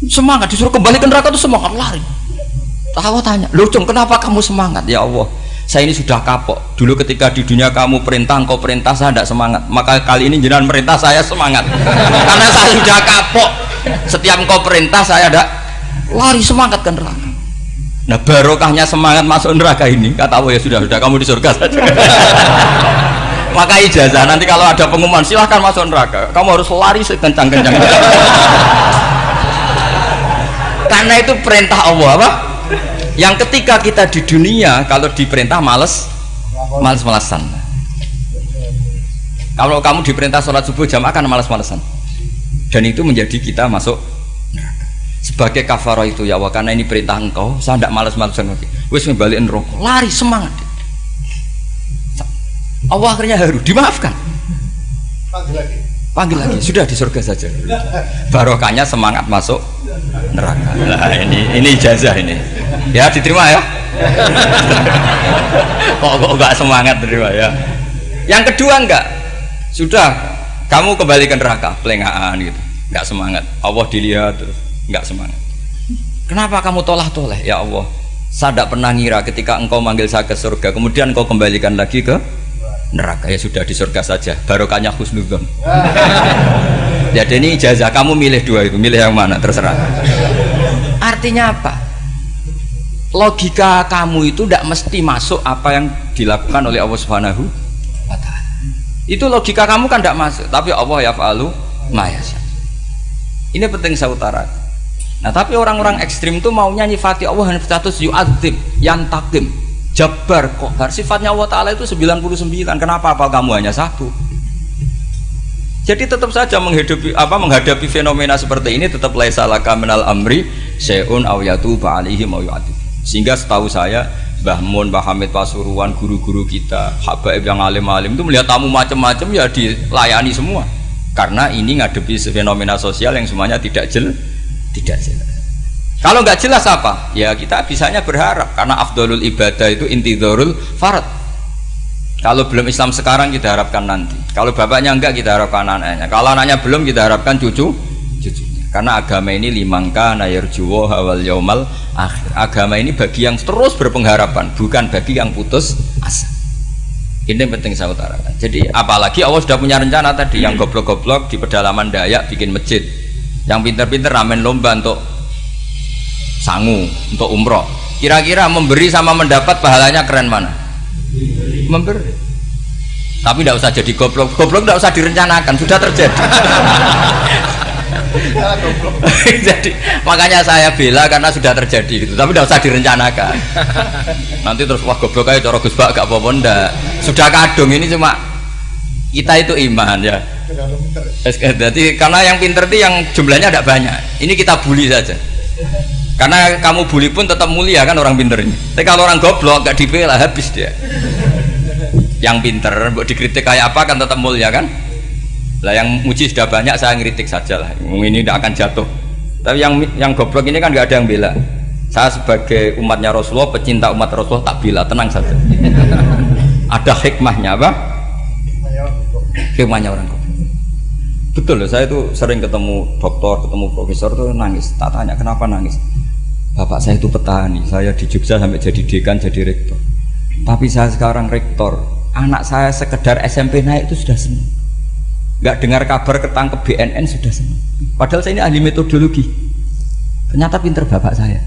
Semangat disuruh kembali ke neraka itu semangat lari. Allah tanya, "Loh, Jong, kenapa kamu semangat?" Ya Allah, saya ini sudah kapok. Dulu ketika di dunia kamu perintah, engkau perintah, saya tidak semangat. Maka kali ini jenengan perintah saya semangat. Karena saya sudah kapok. Setiap engkau perintah saya ada lari semangat ke neraka. Nah barokahnya semangat masuk neraka ini, kata Allah, ya sudah kamu di surga saja. Maka ijazah nanti kalau ada pengumuman silahkan masuk neraka, kamu harus lari sekencang-kencangnya. Karena itu perintah Allah apa? Yang ketika kita di dunia kalau diperintah males-malesan. Kalau kamu diperintah sholat subuh jamaah kan males-malesan. Dan itu menjadi kita masuk neraka. Sebagai kafarah itu ya Allah, karena ini perintah engkau, saya tidak males-malesan lagi. Wis ngebalikin rokok, lari semangat. Allah akhirnya haru, dimaafkan. Panggil lagi, sudah di surga saja. Barokahnya semangat masuk neraka. Nah ini ijazah ini. Ya diterima ya. kok enggak semangat terima ya. Yang kedua enggak. Sudah kamu kembali ke neraka, pelengahan gitu. Enggak semangat. Allah dilihat terus enggak semangat. Kenapa kamu toleh? Ya Allah, saya tidak pernah ngira ketika engkau manggil saya ke surga, kemudian engkau kembalikan lagi ke neraka. Ya sudah di surga saja. Barokahnya husnudzon. Jadi ini ijazah, kamu milih dua itu, milih yang mana terserah. Artinya apa? Logika kamu itu tidak mesti masuk apa yang dilakukan oleh Allah Subhanahu wa Ta'ala. Itu logika kamu kan tidak masuk, tapi Allah yaf'alu ma yasha. Ini penting saya utarakan. Nah tapi orang-orang ekstrim itu maunya nyifati Allah dengan status yu'adzib, yantakim, jabbar, kohar. Sifatnya Allah Ta'ala itu 99. Kenapa apal kamu hanya satu? Jadi tetap saja menghadapi fenomena seperti ini tetap laisa laka minal amri syai'un aw yatuba alaihim aw yu'adzib. Sehingga setahu saya Mbah Mun, Mbah Hamid Pasuruan, guru-guru kita, habaib yang alim-alim itu melihat tamu macam-macam ya dilayani semua. Karena ini ngadepi fenomena sosial yang semuanya tidak jelas. Kalau nggak jelas apa? Ya kita bisanya berharap karena afdolul ibadah itu intidharul farad. Kalau belum Islam sekarang kita harapkan nanti. Kalau bapaknya enggak kita harapkan anaknya. Kalau anaknya belum kita harapkan cucunya. Karena agama ini limangka nayarjuwo hawal yaumal akhir. Agama ini bagi yang terus berpengharapan, bukan bagi yang putus asa. Ini yang penting saya utarakan. Jadi apalagi Allah sudah punya rencana tadi, yang goblok-goblok di pedalaman Dayak bikin masjid, yang pinter-pinter ramen lomba untuk sangu, untuk umroh. Kira-kira memberi sama mendapat pahalanya keren mana? Memberi. Tapi tidak usah jadi goblok tidak usah direncanakan, sudah terjadi. Jadi makanya saya bela karena sudah terjadi gitu, tapi tidak usah direncanakan. Nanti terus wah goblok aja cara Gus Bak gak apa-apa ndak. Sudah kadung, ini cuma kita itu iman ya. Jadi karena yang pinter itu yang jumlahnya tidak banyak. Ini kita bully saja. Karena kamu bully pun tetap mulia kan orang pinter ini. Tapi kalau orang goblok gak dibela habis dia. Yang pinter buat dikritik kayak apa kan tetap mulia kan. Lah yang muji sudah banyak, saya ngeritik saja lah. Ini tidak akan jatuh. Tapi yang goblok ini kan nggak ada yang bela. Saya sebagai umatnya Rasulullah, pecinta umat Rasulullah tak bela, tenang saja. Ada hikmahnya apa? Hikmahnya orang goblok. Betul loh, saya itu sering ketemu dokter, ketemu profesor tuh nangis. Tak tanya kenapa nangis. Bapak saya itu petani, saya di Jogja sampai jadi dekan, jadi rektor. Tapi saya sekarang rektor, anak saya sekedar SMP naik itu sudah senang. nggak dengar kabar ketangkep BNN sudah senang. Padahal saya ini ahli metodologi. Ternyata pinter bapak saya.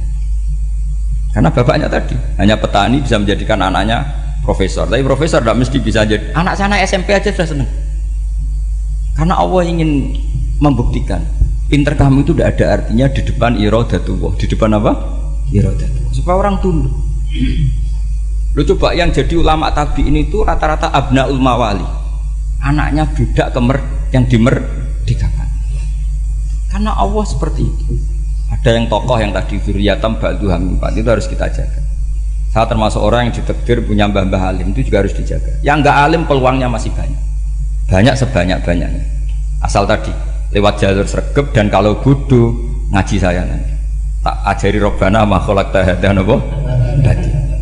Karena bapaknya tadi hanya petani bisa menjadikan anaknya profesor. Tapi profesor tidak mesti bisa jadi. Anak sana SMP aja sudah senang. Karena Allah ingin membuktikan pinter kamu itu tidak ada artinya di depan iradatullah. Di depan apa? Iradatullah. Supaya orang tunduk. Lu coba yang jadi ulama tabi'in itu rata-rata abnaul mawali. Anaknya budak yang dimerdekakan. Karena Allah seperti itu. Ada yang tokoh yang tadi zuriyatam ba'duha min ba'd, itu harus kita jaga. Saya termasuk orang yang ditakdir punya mbah-mbah alim, itu juga harus dijaga. Yang enggak alim peluangnya masih banyak. Banyak sebanyak-banyaknya. Asal tadi lewat jalur sregep, dan kalau bodoh ngaji saya nanti. Tak ajari Rabbana ma khalaqta hadza napa?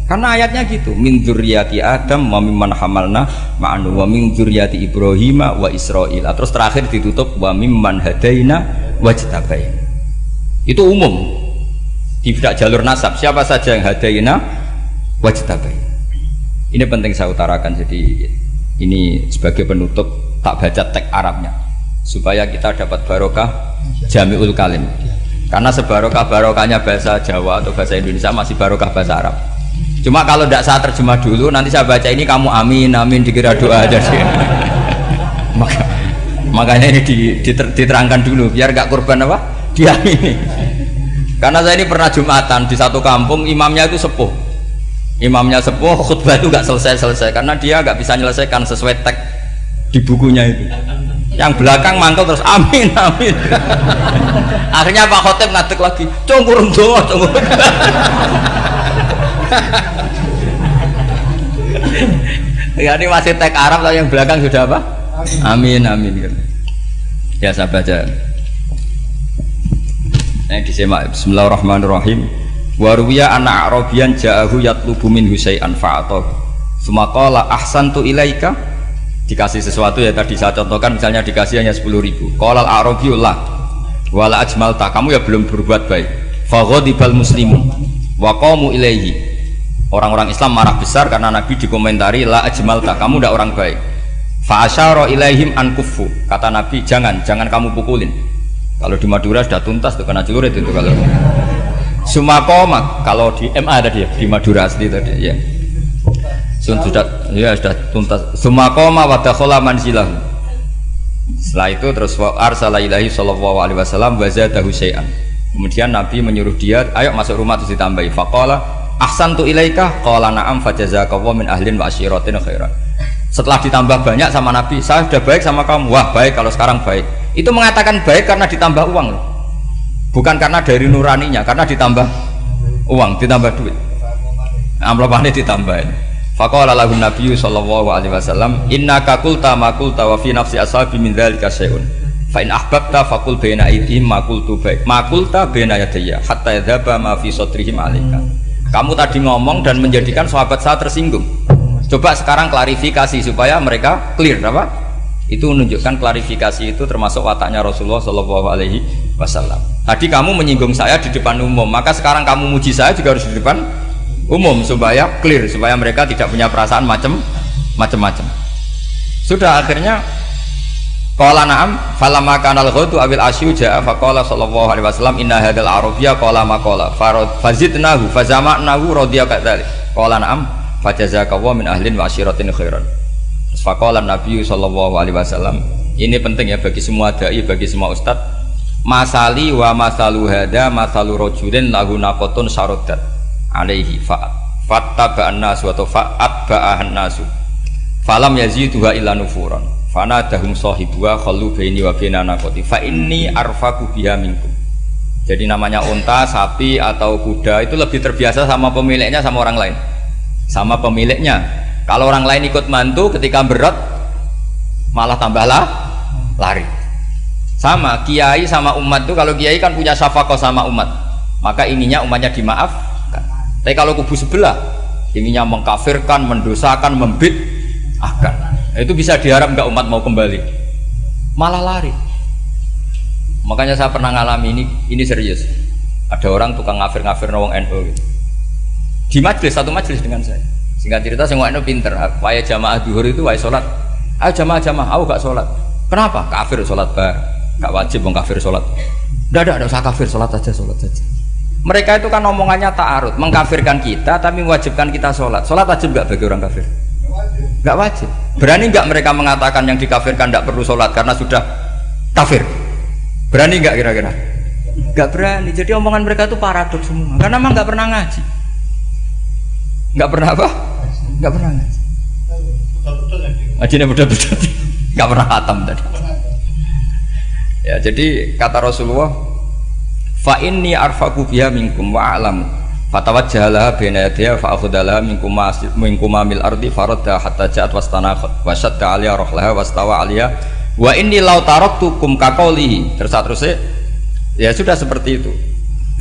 Karena ayatnya gitu, min dzurriyyati Adam wa mimman hamalna ma'anu wa min dzurriyyati Ibrahim wa Israil. Terus terakhir ditutup wa mimman hadaina wajtabaina. Itu umum. Tidak jalur nasab, siapa saja yang hadaina wajtabaina. Ini penting saya utarakan, jadi ini sebagai penutup tak baca teks Arabnya supaya kita dapat barokah jami'ul kalim. Karena sebarokah-barokahnya bahasa Jawa atau bahasa Indonesia masih barokah bahasa Arab. Cuma kalau tidak saya terjemah dulu, nanti saya baca ini kamu amin amin dikira doa aja sih. Makanya ini diterangkan dulu biar gak korban apa diamini. Karena saya ini pernah Jumatan di satu kampung, imamnya itu sepuh. Imamnya sepuh, khutbah itu gak selesai karena dia gak bisa menyelesaikan sesuai teks di bukunya itu. Yang belakang mantel terus amin amin. Akhirnya Pak Khotib ngadeg lagi, cungkurung doa, cungkurung. Ya ini masih teks Arab, tapi yang belakang sudah apa? Amin amin. Ya saya baca. Yang disemak. Bismillahirrahmanirrahim. Waruwiya anak Arabian ja'ahu yatlubu min husay'an fa'atahu. Sumaqala ahsantu ilaika. Dikasih sesuatu ya tadi saya contohkan, misalnya dikasih hanya 10.000. Qala al-arabiyullah wala ajmalta, kamu ya belum berbuat baik. Faghadibal muslimun wa qamu ilaihi. Orang-orang Islam marah besar karena Nabi dikomentari la ajmalta, kamu tidak orang baik. Fa asyara ilaihim an kuffu. Kata Nabi, jangan kamu pukulin. Kalau di Madura sudah tuntas tuh kena celurit itu kalau. Sumakoma, kalau di MA tadi ya, di Madura asli tadi ya. Sudah tuntas. Sumakoma wa dakhala manzilahu. Setelah itu terus arsala ilahi sallallahu alaihi wasallam wa zadahu syai'an. Kemudian Nabi menyuruh dia, ayo masuk rumah terus ditambahi. Faqala ahsantu ilaika qala na'am fajazakallahu min ahlin wa asyiratin khairan. Setelah ditambah banyak sama Nabi, saya sudah baik sama kamu. Wah baik, kalau sekarang baik. Itu mengatakan baik karena ditambah uang loh. Bukan karena dari nuraninya, karena ditambah uang, ditambah duit. Amplopane ditambahin. Faqala lahu nabiyyu sallallahu alaihi wasallam, innaka qulta ma qulta wa fi nafsi ashabi min dzalika syai'un. Fa in ahbabta faqul baina aydihim ma qultu baik. Ma qulta baina yadayya hatta yadhaba ma fi sadrihim alaika. Kamu tadi ngomong dan menjadikan sahabat saya tersinggung. Coba sekarang klarifikasi supaya mereka clear apa? Itu menunjukkan klarifikasi itu termasuk wataknya Rasulullah Shallallahu Alaihi Wasallam. Tadi kamu menyinggung saya di depan umum, maka sekarang kamu muji saya juga harus di depan umum supaya clear, supaya mereka tidak punya perasaan macam-macam. Sudah akhirnya qala na'am falamma kana al-ghadu awil asyu ja'a faqala sallallahu alaihi wasallam inna hadzal arabiyya qala ma qala fazidnahu fazama'nahu radiya kadzalik qala na'am fajazakallahu min ahlin wa asyiratin khairan. Faqala Nabi sallallahu alaihi wasallam, ini penting ya bagi semua dai, bagi semua ustad. Masali wa masalu hada masalu rajulin lahu naqatun sarodat alaihi fattaba'an nas wa fa'atba'ahan nasu falam yaziduha illa nufuran fanadahum sahibuha khallu baini wa baina naqati fa inni arfaku biha minkum. Jadi namanya unta, sapi atau kuda itu lebih terbiasa sama pemiliknya sama orang lain. Sama pemiliknya. Kalau orang lain ikut mantu ketika berat malah tambahlah lari. Sama kiai sama umat itu, kalau kiai kan punya syafaqah sama umat, maka inginnya umatnya dimaafkan. Tapi kalau kubu sebelah inginnya mengkafirkan, mendosakan, membid'ahkan, itu bisa diharap nggak umat mau kembali, malah lari. Makanya saya pernah ngalami ini serius. Ada orang tukang ngafir-ngafir nawang NU gitu. Di majelis, satu majelis dengan saya. Singkat cerita, saya NU pinter. Waya jamaah duhur itu waya sholat. Ayo jamaah, aku gak sholat. Kenapa? Kafir sholat bareng. Gak wajib wong kafir sholat. Tidak usah kafir, sholat saja. Mereka itu kan omongannya ta'arud, mengkafirkan kita tapi mewajibkan kita sholat. Sholat wajib gak bagi orang kafir? Gak wajib. Berani gak mereka mengatakan yang dikafirkan tidak perlu sholat karena sudah kafir? Berani gak kira-kira? Gak berani. Jadi omongan mereka itu paradoks semua. Karena memang gak pernah ngaji. Gak pernah apa? Gak pernah ngaji. Ngajinya betul-betul. Gak pernah khatam tadi. Ya, jadi kata Rasulullah, fa inni arfaqu biha minkum wa a'lamu fatawajjahala baina yadayya fa akhudalaha minkum mil ardi faradda hatta ja'at wastanakhat wa shadda 'aliya rahlaha wastawa 'aliya wa inni law taraktukum kaqaulihi. Terus ya sudah seperti itu.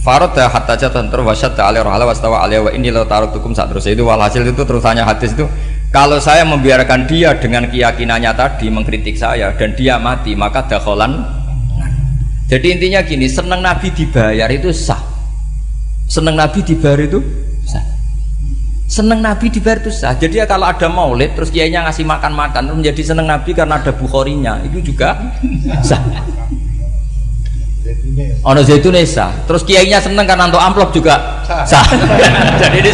Faradda hatta ja'at wa shadda 'aliya rahlaha wastawa 'aliya wa inni law taraktukum terus itu walhasil itu terusannya hadis itu, kalau saya membiarkan dia dengan keyakinannya tadi mengkritik saya dan dia mati maka dakholan. Jadi intinya gini, seneng Nabi dibayar itu sah. Seneng Nabi dibayar itu sah. Seneng Nabi dibayar itu sah. Jadi ya kalau ada maulid terus kiainya ngasih makan-makan menjadi seneng Nabi karena ada Bukharinya, itu juga sah. Ono zaitune sah. Terus kiainya seneng karena untuk amplop juga sah. Jadi ini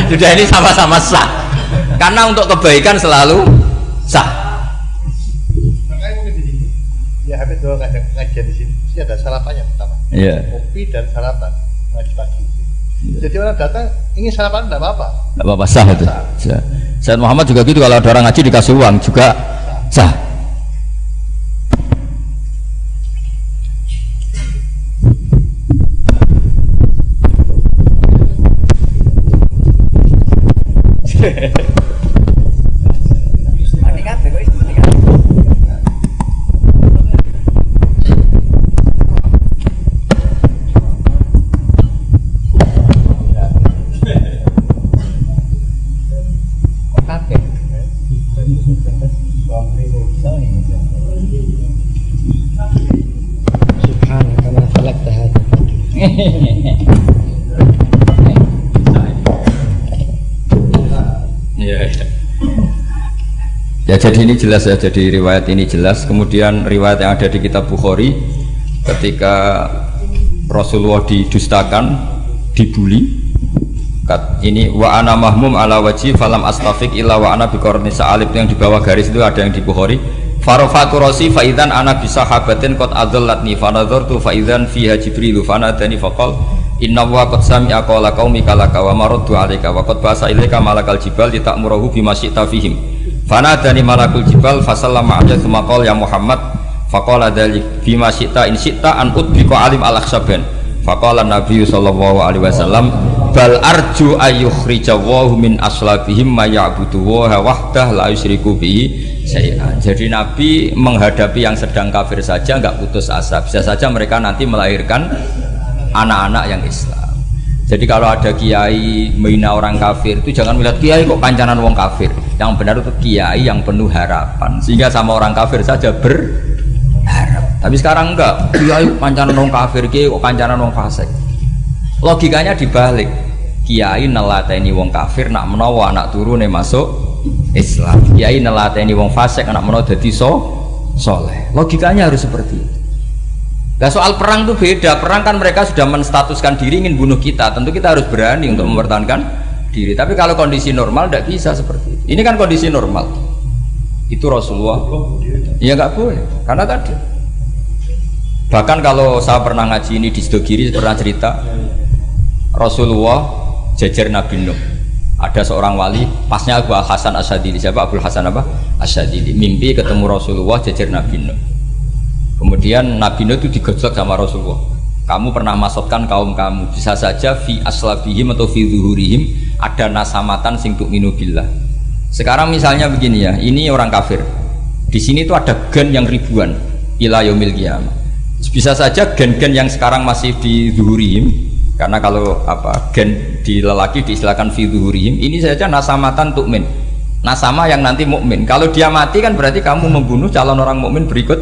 sudah ini sama-sama sah. Karena untuk kebaikan selalu sah. Ya habis dua ngajian di sini, mesti ada sarapannya pertama. Iya. Kopi dan sarapan ngaji pagi. Jadi orang datang ingin sarapan tidak apa-apa. Tidak apa-apa, sah itu. Sah. Sayyid Muhammad juga gitu, kalau ada orang ngaji dikasih uang juga sah. Ya, jadi ini jelas ya, jadi riwayat ini jelas. Kemudian riwayat yang ada di kitab Bukhari ketika Rasulullah didustakan, dibuli, ini wa ana mahmum ala wajhi falam astafiq illa wa ana biqarni sa'alib, yang di bawah garis itu ada yang di Bukhari. Farafatu rasi fa idzan ana bi sahabatin qad adallatni fa nadartu fa idzan fiha jibril fa nadani faqal inna wa qad sami'a qala qaumika laka wa maraddu 'alaika wa qad basa ilaika malakal jibal litamurahu bima syi'ta fihim fanadani malakul jibal fasallama alayhi tsumma qala ya Muhammad faqala dzalik bima syi'ta in syi'ta an udbika alim al-akhsaban faqala Nabi sallallahu alaihi wasallam bal arju ayyukhrijawahu min aslabihim ma ya'budu wa wahdah la yusyriku bihi syai'an. Jadi Nabi menghadapi yang sedang kafir saja enggak putus asa, bisa saja mereka nanti melahirkan anak-anak yang Islam. Jadi kalau ada kiai menghina orang kafir itu jangan melihat kiai kok kancanan wong kafir. Yang benar itu kiai yang penuh harapan, sehingga sama orang kafir saja berharap. Tapi sekarang enggak, kiai kancanan wong kafir, kiai kok kancanan wong fasik. Logikanya dibalik, kiai nelateni wong kafir nak menawa anak turune masuk Islam, kiai nelateni wong fasik anak menawa dadi soleh. Logikanya harus seperti itu. Nah, soal perang itu beda. Perang kan mereka sudah menstatuskan diri ingin bunuh kita, tentu kita harus berani untuk mempertahankan diri. Tapi kalau kondisi normal tidak bisa seperti itu. Ini kan kondisi normal. Itu Rasulullah ya nggak boleh, karena tadi bahkan kalau saya pernah ngaji ini di Sidogiri pernah cerita Rasulullah jajar Nabi Nuh, ada seorang wali pasnya Abu Hasan Asyadili. Siapa Abu Hasan apa? Asyadili mimpi ketemu Rasulullah jajar Nabi Nuh. Kemudian Nabi Nuh itu digojlok sama Rasulullah, kamu pernah maksudkan kaum kamu, bisa saja fi aslabihim atau fi zuhurihim ada nasamatan sing tu'minu billah. Sekarang misalnya begini ya, ini orang kafir, di sini tuh ada gen yang ribuan ila yaumil qiyamah. Bisa saja gen-gen yang sekarang masih di zuhurihim, karena kalau apa gen di lelaki diistilahkan fi zuhurihim, ini saja nasamatan tu'min, nasama yang nanti mukmin. Kalau dia mati kan berarti kamu membunuh calon orang mukmin berikut.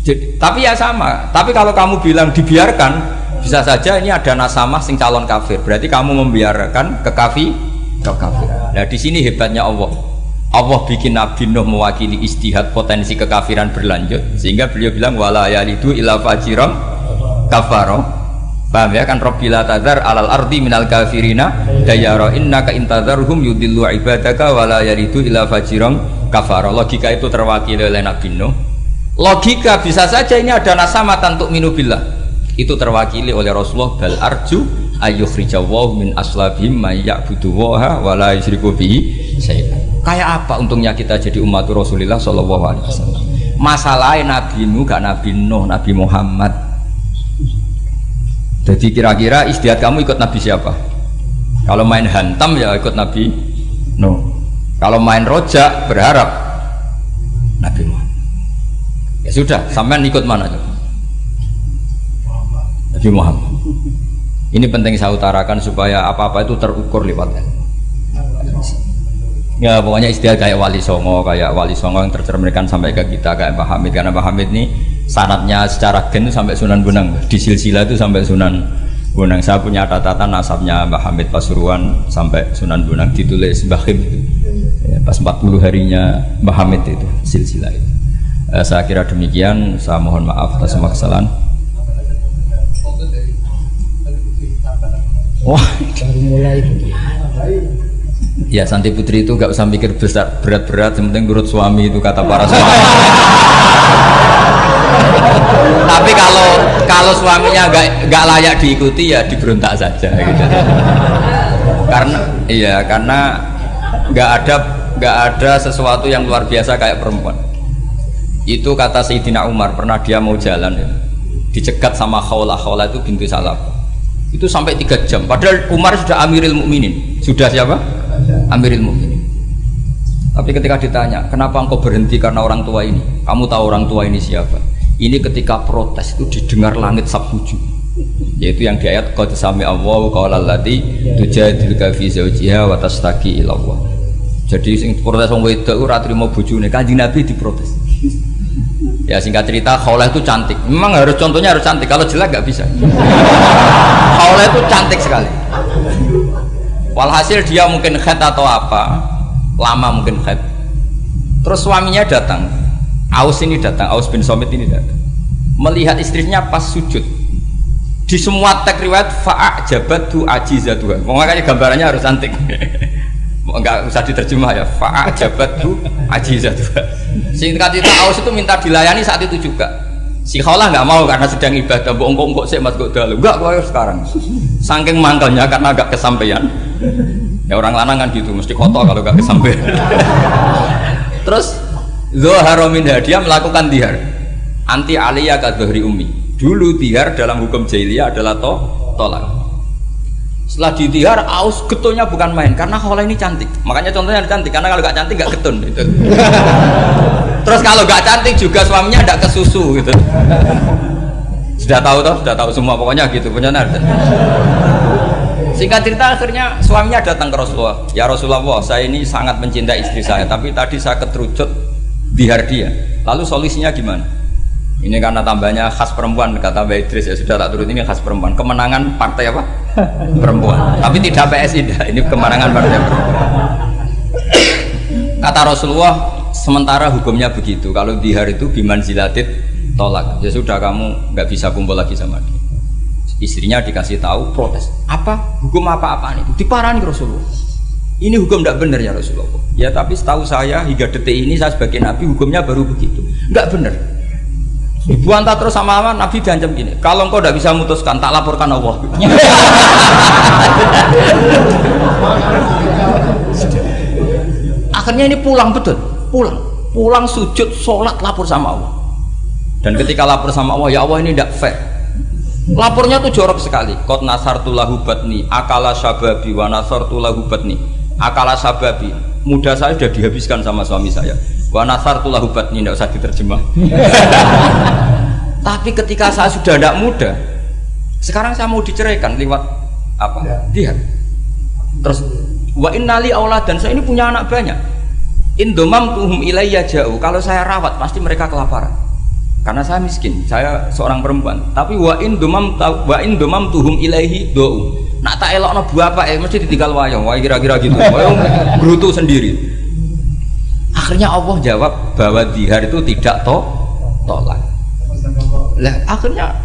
Jadi, tapi ya sama. Tapi kalau kamu bilang dibiarkan, bisa saja ini ada nasamah sing calon kafir. Berarti kamu membiarkan ke kafir. Nah, di sini hebatnya Allah. Allah bikin Nabi Nuh mewakili istihad potensi kekafiran berlanjut sehingga beliau bilang wala yalidu illa fajiran kafaro. Paham ya kan, Rabbila tadzar alal ardi minal kafirina dayara innaka intadzarhum yudillu ibadaka wala yalidu illa fajiran kafaro. Logika itu terwakili oleh Nabi Nuh. Logika bisa saja ini ada nasamatan untuk minubillah, itu terwakili oleh Rasulullah. Bal arju ayyukhrijawahu min aslabihim may ya'buduwaha wa la yusyriku bihi syai'an. Kayak apa untungnya kita jadi umat Rasulullah sallallahu alaihi wasallam? Masalahnya Nabi Nuh gak Nabi Nuh, Nabi Muhammad. Jadi kira-kira istihad kamu ikut Nabi siapa? Kalau main hantam ya ikut Nabi Nuh. Kalau main rojak berharap Nabi Muhammad. Ya sudah, sampean ikut mana? Nabi Muhammad. Ini penting saya utarakan supaya apa-apa itu terukur lewatnya. Ya pokoknya istilah kayak Wali Songo yang tercerminkan sampai ke kita kayak Pak Hamid, karena Pak Hamid ini sanadnya secara gen sampai Sunan Bonang, di silsilah itu sampai Sunan Bonang. Saya punya catatan nasabnya Mbah Hamid Pasuruan sampai Sunan Bonang, ditulis Mbah Him itu ya, pas 40 harinya Mbah Hamid itu silsilah itu. Saya kira demikian, saya mohon maaf atas semua kesalahan. Wah, baru mulai. Ya Santi Putri itu gak usah mikir besar berat-berat, yang penting nurut suami, itu kata para suami. Tapi kalau suaminya gak layak diikuti ya diberontak saja gitu. Karena gak ada sesuatu yang luar biasa kayak perempuan. Itu kata Sayyidina Umar, pernah dia mau jalan ya, dicegat sama Khawlah itu bintu Salaf. Itu sampai 3 jam, padahal Umar sudah Amiril Mukminin. Sudah siapa? Amiril Mukminin. Tapi ketika ditanya, kenapa engkau berhenti karena orang tua ini? Kamu tahu orang tua ini siapa? Ini ketika protes itu didengar langit sabtuju, yaitu yang di ayat qad sami Allahu qaulal lati tujadiluka fi zawjiha wa tastaqi ila Allah. Jadi sing protes wong wedok ora trimo bojone, Kanjeng Nabi diprotes. Ya singkat cerita, Khawlah itu cantik. Memang contohnya harus cantik. Kalau jelek nggak bisa. Khawlah itu cantik sekali. Walhasil dia mungkin khed atau apa, lama mungkin khed. Terus suaminya datang. Aus bin Somit ini datang. Melihat istrinya pas sujud. Di semua teks riwayat fa'ajabatu ajizatuha. Makanya gambarannya harus cantik. Enggak usah diterjemah ya, fa'ajabatu ajizatuha. Singkat cerita, Aus itu minta dilayani saat itu juga. Si Khawlah nggak mau karena sedang ibadah. Mbok sik mas kok dalu. Enggak, kok sekarang. Saking mangkelnya karena agak kesampaian. Ya orang lanang kan gitu, mesti kotor kalau enggak kesampaian. Terus Zuhara minha, dia melakukan dihar. Anti aliyah ka dhuhri ummi. Dulu dihar dalam hukum jahiliyah adalah tolak. Setelah ditihar, Aus getulnya bukan main karena Khawlah ini cantik. Makanya contohnya cantik, karena kalau nggak cantik nggak getun gitu. Terus kalau nggak cantik juga suaminya tidak kesusu gitu. Sudah tahu semua pokoknya gitu punya narden. Singkat cerita akhirnya suaminya datang ke Rasulullah. Ya Rasulullah, saya ini sangat mencintai istri saya, tapi tadi saya keterucut dihar dia. Lalu solusinya gimana? Ini karena tambahnya khas perempuan, kata Mbak Idris, ya sudah tak turut, ini khas perempuan. Kemenangan partai apa? Perempuan. Tapi tidak PSI, ini kemenangan partai perempuan. Kata Rasulullah, sementara hukumnya begitu. Kalau dihar itu biman zilatit tolak. Ya sudah, kamu nggak bisa kumpul lagi sama dia. Istrinya dikasih tahu, protes. Apa? Hukum apa-apaan itu? Diparani Rasulullah. Ini hukum tidak benar ya Rasulullah. Ya tapi setahu saya hingga detik ini saya sebagai Nabi hukumnya baru begitu. Nggak benar. Ibu anta terus sama Nabi diancam gini, kalau engkau tidak bisa memutuskan tak laporkan Allah. Akhirnya ini pulang sujud sholat lapor sama Allah. Dan ketika lapor sama Allah, ya Allah ini tidak fair. Lapornya tuh jorok sekali. Qad nasartu lahu batni akala syababi wa nasartu lahu batni akala sababi. Muda saya sudah dihabiskan sama suami saya. Wa nasartu lahu batni, tidak usah diterjemah. Tapi ketika saya sudah tidak muda, sekarang saya mau diceraikan lewat apa? Dia. Terus wa innali aulad, dan saya ini punya anak banyak. Indomam tuhum ilayya jauh. Kalau saya rawat pasti mereka kelaparan. Karena saya miskin, saya seorang perempuan. Tapi wa indomam tuhum ilaihi do. Nak tak elokno bapak mesti ditinggal wayang, kira-kira gitu. Wayang brutu sendiri. Akhirnya Allah jawab bahwa dihar itu tidak tolak. Lah akhirnya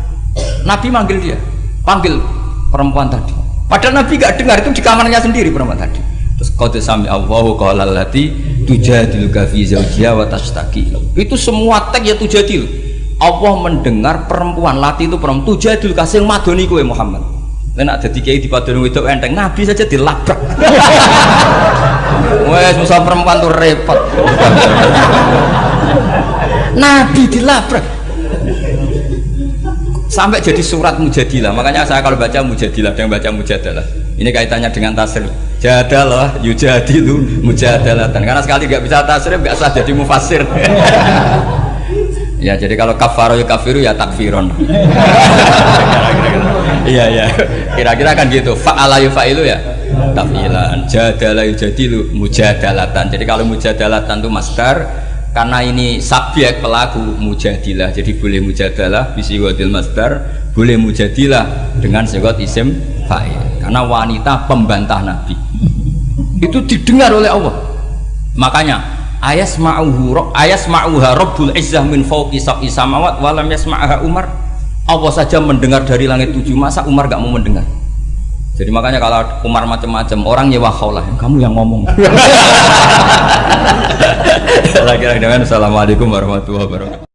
Nabi manggil dia, panggil perempuan tadi. Padahal Nabi gak dengar, itu di kamarnya sendiri perempuan tadi. Terus qad sami Allahu qala allati tujadiluka fi zawjiha wa tashtaki. Itu semua teks ya tujadil. Allah mendengar perempuan, lati itu perempuan tujadil kasil madoni kowe Muhammad. Nek dadi kiai dipadoni wedok enteng, Nabi saja dilabrak. Wes musuh perempuan tuh repot. Nabi dilabrak. Sampai jadi surat Mujadilah. Makanya saya kalau baca Mujadilah, ada yang baca Mujadalah. Ini kaitannya dengan tasrif. Jadalah yujadilu mujadalatan. Karena sekali nggak bisa tasrif, nggak sah jadi mufasir. Ya jadi kalau kafaro ya kafiru ya takfiron. Iya. Kira-kira kan gitu. Fa'ala yufa'ilu ya tafilan. Jadalah yujadilu mujadalatan. Jadi kalau mujadalatan itu masdar, karena ini subjek pelaku mujadilah, jadi boleh mujadalah bisigotil masdar, boleh mujadilah dengan sigot isim fa'il. Karena wanita pembantah Nabi itu didengar oleh Allah. Makanya ayasma'uha Rabbul Izzah min fawqi sab'i samawat walam yasma'aha Umar. Allah saja mendengar dari langit 7, masa Umar gak mau mendengar? Jadi makanya kalau Umar macam-macam orang nyewa khaulah, kamu yang ngomong. Kira-kira dengan assalamualaikum warahmatullahi wabarakatuh.